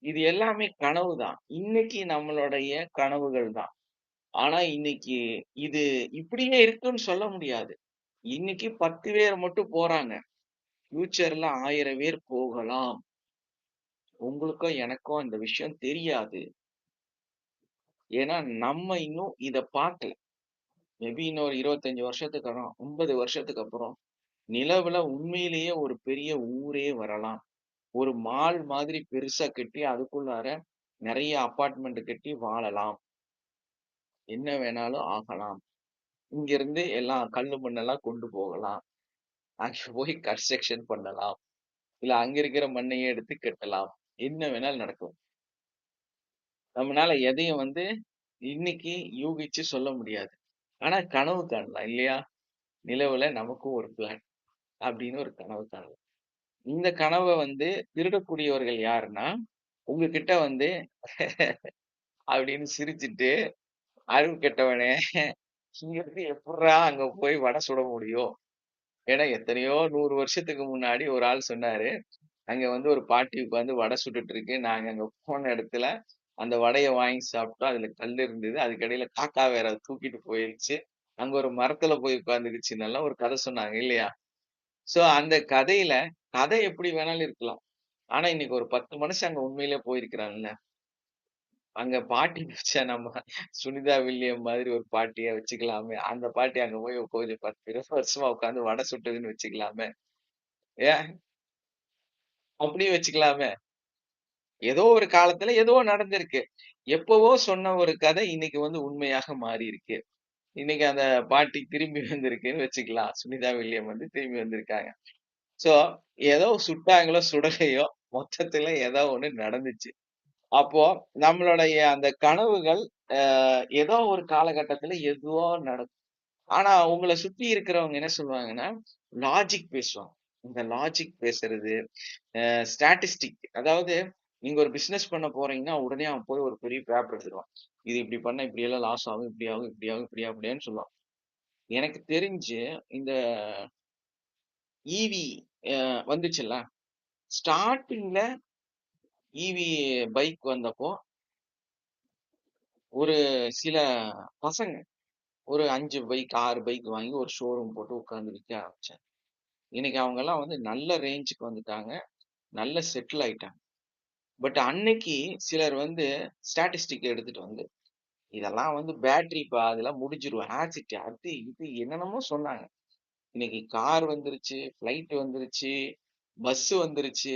இது எல்லாமே கனவு தான். இன்னைக்கு நம்மளுடைய கனவுகள் தான். ஆனா இன்னைக்கு இது இப்படியே இருக்குன்னு சொல்ல முடியாது. இன்னைக்கு 10 பேர் மட்டும் போறாங்க. ஃபியூச்சர்ல 1000 பேர் போகலாம். உங்களுக்கும் எனக்கும் அந்த விஷயம் தெரியாது. ஏன்னா நம்ம இன்னும் இத பார்க்கல. மேபி இன்னொரு 25 வருஷத்துக்கு அப்புறம் 50 வருஷத்துக்கு அப்புறம் நிலவுல உண்மையிலேயே ஒரு பெரிய ஊரே வரலாம். ஒரு மால் மாதிரி பெருசா கட்டி அதுக்குள்ளார நிறைய அபார்ட்மெண்ட் கட்டி வாழலாம். என்ன வேணாலும் ஆகலாம். இங்க இருந்து எல்லாம் கல்லு மண்ணெல்லாம் கொண்டு போகலாம். அங்க போய் கன்ஸ்ட்ரக்ஷன் பண்ணலாம். இல்ல அங்க இருக்கிற மண்ணையே எடுத்து கட்டலாம். என்ன வேணாலும் நடக்கும். நம்மளால எதையும் இன்னைக்கு யூகிச்சு சொல்ல முடியாது. ஆனா கனவு காணலாம் இல்லையா? நிலவுல நமக்கும் ஒரு பிளான் அப்படின்னு ஒரு கனவு காணலாம். இந்த கனவை திருடக்கூடியவர்கள் யாருன்னா உங்ககிட்ட அப்படின்னு சிரிச்சுட்டு, அறிவு கெட்டவனே இங்க இருந்து எப்படிடா அங்க போய் வடை சுட முடியும்? ஏன்னா எத்தனையோ 100 வருஷத்துக்கு முன்னாடி ஒரு ஆள் சொன்னாரு, அங்க வந்து ஒரு பாட்டி உட்காந்து வடை சுட்டுட்டு இருக்கு. நாங்க அங்க போன இடத்துல அந்த வடைய வாங்கி சாப்பிட்டோம். அதுல கல் இருந்தது. அதுக்கடியில காக்கா வேற அத தூக்கிட்டு போயிருச்சு. அங்க ஒரு மரத்துல போய் உட்கார்ந்துருச்சுன்னெல்லாம் ஒரு கதை சொன்னாங்க இல்லையா? சோ அந்த கதையில கதை எப்படி வேணாலும் இருக்கலாம். ஆனா இன்னைக்கு ஒரு 10 மனுஷன் அங்க உண்மையிலேயே போயிருக்கிறாங்கல்ல. அங்க பாட்டி வச்சா நம்ம சுனிதா வில்லியம் மாதிரி ஒரு பாட்டிய வச்சுக்கலாமே. அந்த பாட்டி அங்க போய் கொஞ்சம் 10 20 வருஷமா உட்கார்ந்து வடை சுட்டதுன்னு வச்சுக்கலாமே. ஏன்? அப்படியும் வச்சுக்கலாமே. ஏதோ ஒரு காலத்துல ஏதோ நடந்திருக்கு. எப்பவோ சொன்ன ஒரு கதை இன்னைக்கு வந்து உண்மையாக மாறி இருக்கு. இன்னைக்கு அந்த பாட்டி திரும்பி வந்திருக்குன்னு வச்சுக்கலாம். சுனிதா வில்லியம் வந்து திரும்பி வந்திருக்காங்க. சோ ஏதோ சுட்டாங்களோ சுடலையோ மொத்தத்துல ஏதோ ஒண்ணு நடந்துச்சு. அப்போ நம்மளுடைய அந்த கனவுகள் ஏதோ ஒரு காலகட்டத்துல எதுவோ நடக்கும். ஆனா உங்களை சுத்தி இருக்கிறவங்க என்ன சொல்லுவாங்கன்னா லாஜிக் பேசுவாங்க. இந்த லாஜிக் பேசுறது ஸ்டாட்டிஸ்டிக், அதாவது நீங்க ஒரு பிசினஸ் பண்ண போறீங்கன்னா உடனே அவன் போய் ஒரு பெரிய பேப்பர் எடுத்துருவான். இது இப்படி பண்ணா இப்படி எல்லாம் லாஸ் ஆகும், இப்படி ஆகும், இப்படி ஆகும், இப்படி அப்படியான்னு சொல்லுவான். எனக்கு தெரிஞ்சு இந்த ஈவி வந்துச்சுல்ல, ஸ்டார்டிங்ல ஈவி பைக் வந்தப்போ ஒரு சில பசங்க ஒரு 5 பைக் 6 பைக் வாங்கி ஒரு ஷோரூம் போட்டு உட்கார்ந்து விற்க ஆரம்பிச்சாங்க. இன்னைக்கு அவங்க எல்லாம் வந்து நல்ல ரேஞ்சுக்கு வந்துட்டாங்க, நல்ல செட்டில் ஆயிட்டாங்க. பட் அன்னைக்கு சிலர் வந்து ஸ்டாட்டிஸ்டிக் எடுத்துட்டு வந்து இதெல்லாம் வந்து பேட்டரிப்பா, அதெல்லாம் முடிஞ்சிரும், ஆசிட் அது இது என்னென்னமோ சொன்னாங்க. இன்னைக்கு கார் வந்துருச்சு, ஃபிளைட் வந்துருச்சு, பஸ் வந்துருச்சு,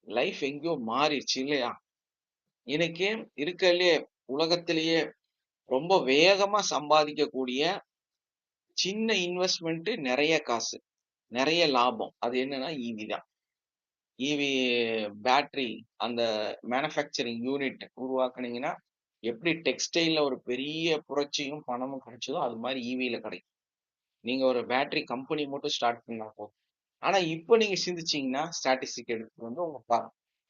லைஃப் எங்கேயோ மாறிடுச்சு இல்லையா? இன்னைக்கு இருக்கறதுலயே உலகத்திலேயே ரொம்ப வேகமா சம்பாதிக்கக்கூடிய சின்ன இன்வெஸ்ட்மெண்ட் நிறைய காசு, நிறைய லாபம், அது என்னன்னா ஈவி தான். ஈவி பேட்டரி அந்த மேனுஃபேக்சரிங் யூனிட் உருவாக்குனீங்கன்னா எப்படி டெக்ஸ்டைல்ல ஒரு பெரிய புரட்சியும் பணமும் கிடைச்சதோ அது மாதிரி ஈவியில கிடைக்கும். நீங்க ஒரு பேட்டரி கம்பெனி மட்டும் ஸ்டார்ட் பண்ணா போதும். ஆனா இப்ப நீங்க சிந்திச்சீங்கன்னா ஸ்டாட்டிஸ்டிக் எடுத்து வந்து உங்க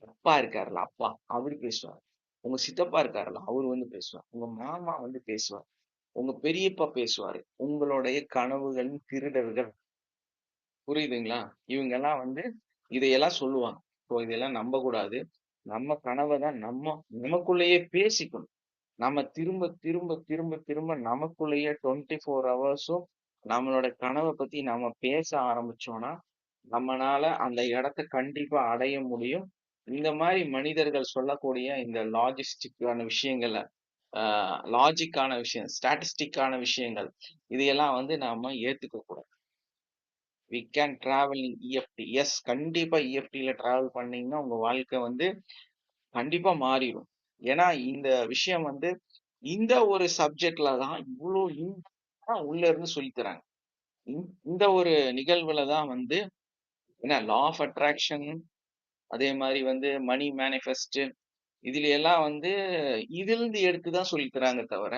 அப்பா இருக்காருல்ல, அப்பா அவரு பேசுவார். உங்க சித்தப்பா இருக்காருல்ல, அவரு வந்து பேசுவார். உங்க மாமா வந்து பேசுவார். உங்க பெரியப்பா பேசுவாரு. உங்களுடைய கனவுகளின் திருடர்கள், புரியுதுங்களா? இவங்க எல்லாம் வந்து இதையெல்லாம் சொல்லுவாங்க. ஸோ இதெல்லாம் நம்ப கூடாது. நம்ம கனவை தான் நமக்குள்ளேயே பேசிக்கணும். நம்ம திரும்ப திரும்ப திரும்ப திரும்ப நமக்குள்ளேயே 24 ஹவர்ஸும் நம்மளோட கனவை பத்தி நம்ம பேச ஆரம்பிச்சோம்னா நம்மனால அந்த இடத்த கண்டிப்பா அடைய முடியும். இந்த மாதிரி மனிதர்கள் சொல்லக்கூடிய இந்த லாஜிஸ்டிக்கான விஷயங்களை லாஜிக்கான விஷயம், ஸ்டாட்டிஸ்டிக்கான விஷயங்கள், இதையெல்லாம் வந்து நாம ஏத்துக்க கூடாது. We can travel in EFT. Yes, கண்டிப்பா இஎஃப்டில டிராவல் பண்ணீங்கன்னா உங்க வாழ்க்கை வந்து கண்டிப்பா மாறிடும். ஏன்னா இந்த விஷயம் வந்து இந்த ஒரு சப்ஜெக்ட்ல தான் இவ்வளோ உள்ள இருந்து சொல்லி தராங்க. இந்த ஒரு நிகழ்வுல தான் வந்து என்ன லா ஆஃப் அட்ராக்ஷன், அதே மாதிரி வந்து மணி மேனிஃபெஸ்ட், இதுல எல்லாம் வந்து இதிலிருந்து எடுத்துதான் சொல்லி தராங்க தவிர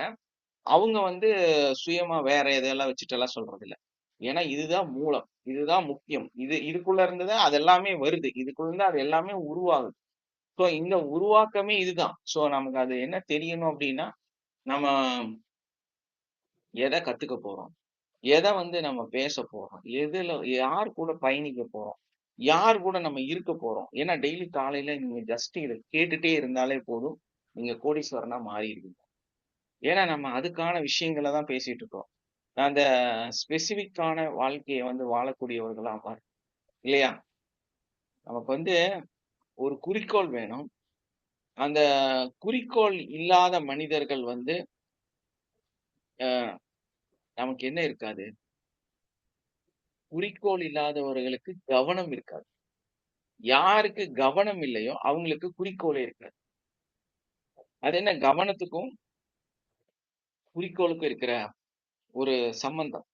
அவங்க வந்து சுயமா வேற எதையெல்லாம் வச்சுட்டு எல்லாம் சொல்றது இல்ல. ஏன்னா இதுதான் மூலம், இதுதான் முக்கியம். இதுக்குள்ள இருந்துதான் அது எல்லாமே வருது, இதுக்குள்ள இருந்து அது எல்லாமே உருவாகுது. ஸோ இந்த உருவாக்கமே இதுதான். ஸோ நமக்கு அது என்ன தெரியணும் அப்படின்னா நம்ம எதை கத்துக்க போறோம், எதை வந்து நம்ம பேச போறோம், எதுல யார் கூட பயணிக்க போறோம், யார் கூட நம்ம இருக்க போறோம். ஏன்னா டெய்லி காலையில நீங்க ஜஸ்ட் இதை கேட்டுட்டே இருந்தாலே போதும், நீங்க கோடீஸ்வரனா மாறிடுவீங்க. ஏன்னா நம்ம அதுக்கான விஷயங்களை தான் பேசிட்டு இருக்கோம். அந்த ஸ்பெசிபிக்கான வாழ்க்கையை வந்து வாழக்கூடியவர்களா மாறு இல்லையா? நமக்கு வந்து ஒரு குறிக்கோள் வேணும். அந்த குறிக்கோள் இல்லாத மனிதர்கள் வந்து நமக்கு என்ன இருக்காது, குறிக்கோள் இல்லாதவர்களுக்கு கவனம் இருக்காது. யாருக்கு கவனம் இல்லையோ அவங்களுக்கு குறிக்கோளே இருக்காது. அது என்ன கவனத்துக்கும் குறிக்கோளுக்கும் இருக்கிற ஒரு சம்பந்தம்?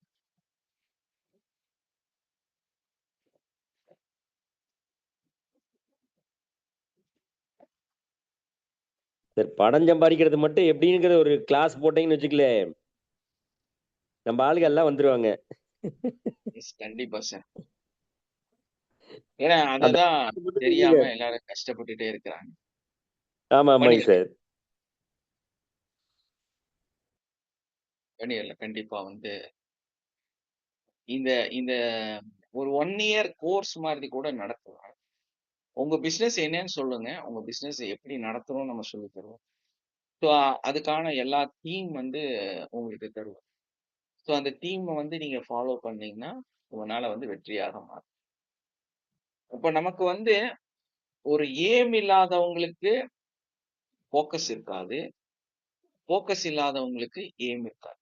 சார் படம் சம்பாதிக்கிறது மட்டும் எப்படிங்கிற ஒரு கிளாஸ் போட்டீங்கன்னு வச்சுக்கல, நம்ம ஆளுங்க எல்லாம் வந்துருவாங்க. கண்டிப்பா சார். ஏன்னா அததான் தெரியாம எல்லாரும் கஷ்டப்பட்டுட்டே இருக்கிறாங்க. ஆமா ஆமாங்க சார். கண்டிப்பா வந்து இந்த இந்த ஒரு 1 இயர் கோர்ஸ் மாதிரி கூட நடத்துவாங்க. உங்க பிசினஸ் என்னன்னு சொல்லுங்க. உங்க பிசினஸ் எப்படி நடத்தணும்னு நம்ம சொல்லி தருவோம். ஸோ அதுக்கான எல்லா தீம் வந்து உங்களுக்கு தருவோம். ஸோ அந்த தீமை வந்து நீங்க ஃபாலோ பண்ணீங்கன்னா உங்களால வந்து வெற்றியாக மாறும். இப்போ நமக்கு வந்து ஒரு ஏம் இல்லாதவங்களுக்கு ஃபோக்கஸ் இருக்காது. ஃபோக்கஸ் இல்லாதவங்களுக்கு ஏம் இருக்காது.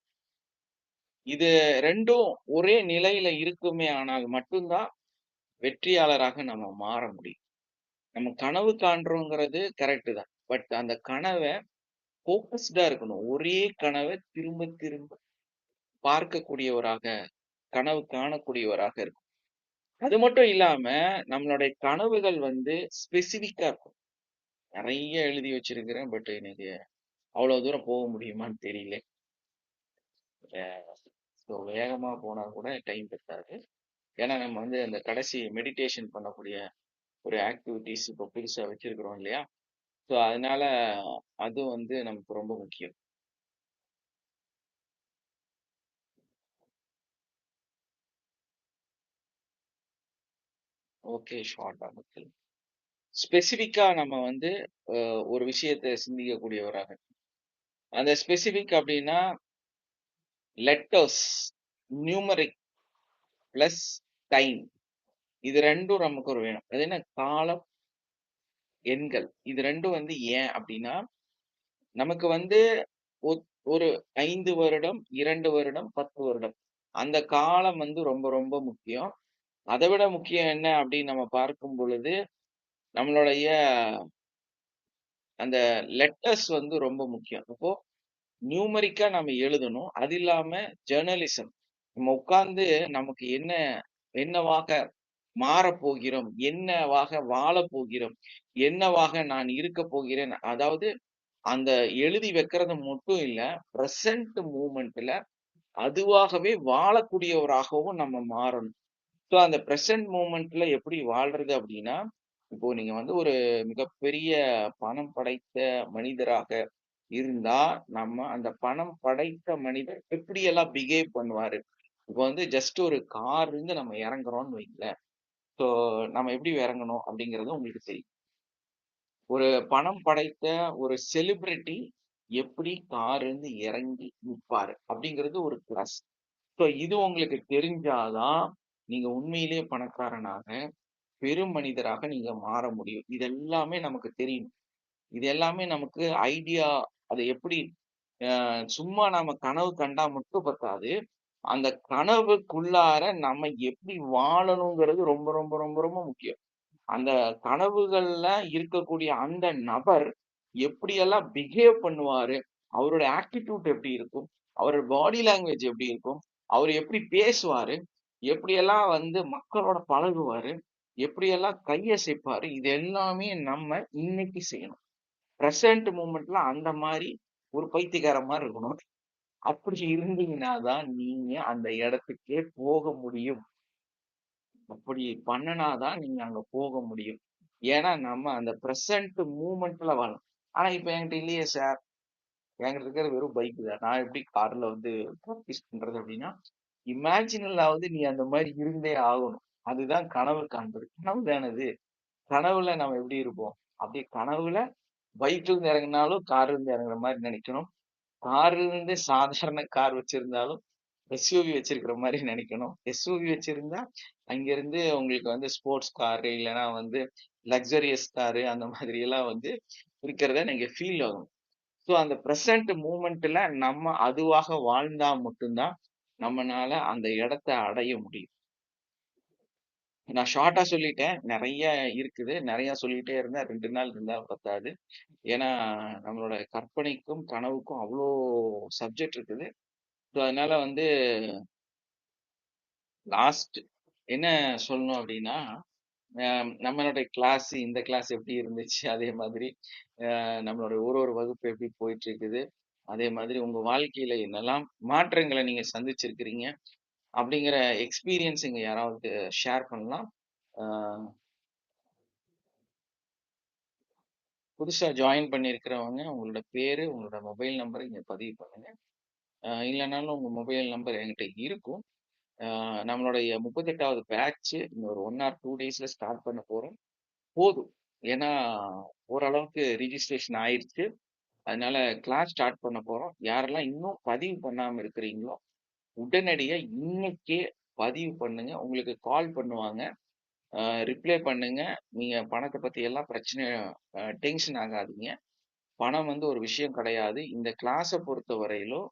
இது ரெண்டும் ஒரே நிலையில இருக்குமே ஆனால் மட்டும்தான் வெற்றியாளராக நம்ம மாற முடியும். நம்ம கனவு காண்றோங்கிறது கரெக்ட் தான். பட் அந்த கனவை ஃபோக்கஸ்டா இருக்கணும். ஒரே கனவை திரும்ப திரும்ப பார்க்கக்கூடியவராக, கனவு காணக்கூடியவராக இருக்கும். அது மட்டும் இல்லாம நம்மளுடைய கனவுகள் வந்து ஸ்பெசிபிக்கா இருக்கும். நிறைய எழுதி வச்சிருக்கிறேன். பட் எனக்கு அவ்வளவு தூரம் போக முடியுமான்னு தெரியல. ஸோ வேகமா போனா கூட டைம் பத்தாது. ஏன்னா நம்ம வந்து அந்த கடைசி மெடிடேஷன் பண்ணக்கூடிய ஒரு ஆக்டிவிட்டிஸ் இப்போ புதுசா வச்சிருக்கிறோம் இல்லையா? ஸோ அதனால அது வந்து நமக்கு ரொம்ப முக்கியம். ஓகே, ஷார்ட் ஆகுது. ஸ்பெசிபிக்கா நம்ம வந்து ஒரு விஷயத்தை சிந்திக்கக்கூடியவராக. அந்த ஸ்பெசிபிக் அப்படின்னா லெட்டர்ஸ், நியூமரிக் பிளஸ் டைம், இது ரெண்டும் நமக்கு ஒரு வேணும். அது என்ன? காலம், எண்கள். இது ரெண்டும் வந்து ஏன் அப்படின்னா நமக்கு வந்து ஒரு 5 வருடம், 2 வருடம், 10 வருடம், அந்த காலம் வந்து ரொம்ப ரொம்ப முக்கியம். அதை விட முக்கியம் என்ன அப்படின்னு நம்ம பார்க்கும் பொழுது நம்மளுடைய அந்த லெட்டர்ஸ் வந்து ரொம்ப முக்கியம். அப்போ நியூமரிக்கா நம்ம எழுதணும். அது இல்லாம ஜேர்னலிசம், நம்ம உட்கார்ந்து நமக்கு என்னவாக மாறப் போகிறோம், என்னவாக வாழப் போகிறோம், என்னவாக நான் இருக்க போகிறேன், அதாவது அந்த எழுதி வைக்கிறது மட்டும் இல்ல, பிரசன்ட் மூமெண்ட்ல அதுவாகவே வாழக்கூடியவராகவும் நம்ம மாறணும். ஸோ அந்த பிரசன்ட் மூமெண்ட்ல எப்படி வாழ்றது அப்படின்னா, இப்போ நீங்க வந்து ஒரு மிகப்பெரிய பணம் படைத்த மனிதராக இருந்தா நம்ம அந்த பணம் படைத்த மனிதர் எப்படியெல்லாம் பிஹேவ் பண்ணுவாரு. இப்போ வந்து ஜஸ்ட் ஒரு கார் இருந்து நம்ம இறங்குறோம்னு வைங்களேன். ஸோ நம்ம எப்படி இறங்கணும் அப்படிங்கிறது உங்களுக்கு தெரியும். ஒரு பணம் படைத்த ஒரு செலிபிரிட்டி எப்படி கார் இருந்து இறங்கி நிற்பாரு அப்படிங்கிறது ஒரு கிளாஸ். ஸோ இது உங்களுக்கு தெரிஞ்சாதான் நீங்க உண்மையிலேயே பணக்காரனாக, பெரும் மனிதராக நீங்க மாற முடியும். இது எல்லாமே நமக்கு தெரியும். இது எல்லாமே நமக்கு ஐடியா. அதை எப்படி சும்மா நாம கனவு கண்டா மட்டும் பத்தாது. அந்த கனவுக்குள்ளார நம்ம எப்படி வாழணுங்கிறது ரொம்ப ரொம்ப ரொம்ப ரொம்ப முக்கியம். அந்த கனவுகள்ல இருக்கக்கூடிய அந்த நபர் எப்படியெல்லாம் பிஹேவ் பண்ணுவாரு, அவரோட ஆட்டிடியூட் எப்படி இருக்கும், அவரோட பாடி லாங்குவேஜ் எப்படி இருக்கும், அவர் எப்படி பேசுவாரு, எப்படியெல்லாம் வந்து மக்களோட பழகுவாரு, எப்படியெல்லாம் கையசைப்பாரு, இது எல்லாமே நம்ம இன்னைக்கு செய்யணும். பிரசன்ட் மூமெண்ட்ல அந்த மாதிரி ஒரு பைத்தியக்கார மாதிரி இருக்கணும். அப்படி இருந்தீங்கன்னா தான் நீங்க அந்த இடத்துக்கே போக முடியும். அப்படி பண்ணனாதான் நீங்க அங்க போக முடியும். ஏன்னா நம்ம அந்த பிரசன்ட் மூமெண்ட்ல வாழணும். ஆனா இப்ப என்கிட்ட இல்லையே சார், என்கிட்ட இருக்கிற வெறும் பைக் தான், நான் எப்படி கார்ல வந்து ப்ராக்டிஸ் பண்றது அப்படின்னா, இமேஜினலாவது நீ அந்த மாதிரி இருந்தே ஆகணும். அதுதான் கனவு காண்பது. கனவு தானது. கனவுல நம்ம எப்படி இருப்போம்? அப்படியே கனவுல பைக்ல இருந்து இறங்கினாலும் கார்ல இருந்து இறங்குற மாதிரி நினைக்கணும். கார்ல இருந்து சாதாரண கார் வச்சிருந்தாலும் எஸ்யூவி வச்சிருக்கிற மாதிரி நினைக்கணும். எஸ்யூவி வச்சிருந்தா அங்கிருந்து உங்களுக்கு வந்து ஸ்போர்ட்ஸ் காரு, இல்லைன்னா வந்து லக்ஸரியஸ் காரு, அந்த மாதிரி எல்லாம் வந்து இருக்கிறத நீங்க ஃபீல் ஆகும். ஸோ அந்த ப்ரெசன்ட் மூமெண்ட்ல நம்ம அதுவாக வாழ்ந்தா மட்டும்தான் நம்மனால அந்த இடத்த அடைய முடியும். நான் ஷார்ட்டா சொல்லிட்டேன். நிறைய இருக்குது. நிறைய சொல்லிட்டே இருந்தா 2 நாள் இருந்தா பத்தாது. ஏன்னா நம்மளோட கற்பனைக்கும் கனவுக்கும் அவ்வளோ சப்ஜெக்ட் இருக்குது. ஸோ அதனால வந்து லாஸ்ட் என்ன சொல்லணும் அப்படின்னா, நம்மளுடைய கிளாஸ், இந்த கிளாஸ் எப்படி இருந்துச்சு, அதே மாதிரி நம்மளுடைய ஒரு வகுப்பு எப்படி போயிட்டு இருக்குது, அதே மாதிரி உங்க வாழ்க்கையில என்னெல்லாம் மாற்றங்களை நீங்க சந்திச்சிருக்கிறீங்க அப்படிங்கிற எக்ஸ்பீரியன்ஸ் இங்க யாராவது ஷேர் பண்ணலாம். அஹ் புதுசா ஜாயின் பண்ணியிருக்கிறவங்க உங்களோட பேரு, உங்களோட மொபைல் நம்பர் இங்க பதிவு பண்ணுங்க. இல்லைனாலும் உங்க மொபைல் நம்பர் என்கிட்ட இருக்கும். நம்மளுடைய 38வது பேட்ச் இன்னொரு 1 or 2 daysல ஸ்டார்ட் பண்ண போறோம். போதும். ஏன்னா ஓரளவுக்கு ரிஜிஸ்ட்ரேஷன் ஆயிடுச்சு. அதனால கிளாஸ் ஸ்டார்ட் பண்ண போறோம். யாரெல்லாம் இன்னும் பதிவு பண்ணாம இருக்கிறீங்களோ உடனடியா இன்னைக்கே பதிவு பண்ணுங்க. உங்களுக்கு கால் பண்ணுவாங்க. ரிப்ளை பண்ணுங்க. நீங்க பணத்தை பத்தி எல்லாம் பிரச்சனை டென்ஷன் ஆகாதீங்க. பணம் வந்து ஒரு விஷயம் கிடையாது. இந்த கிளாஸை பொறுத்த வரையிலும்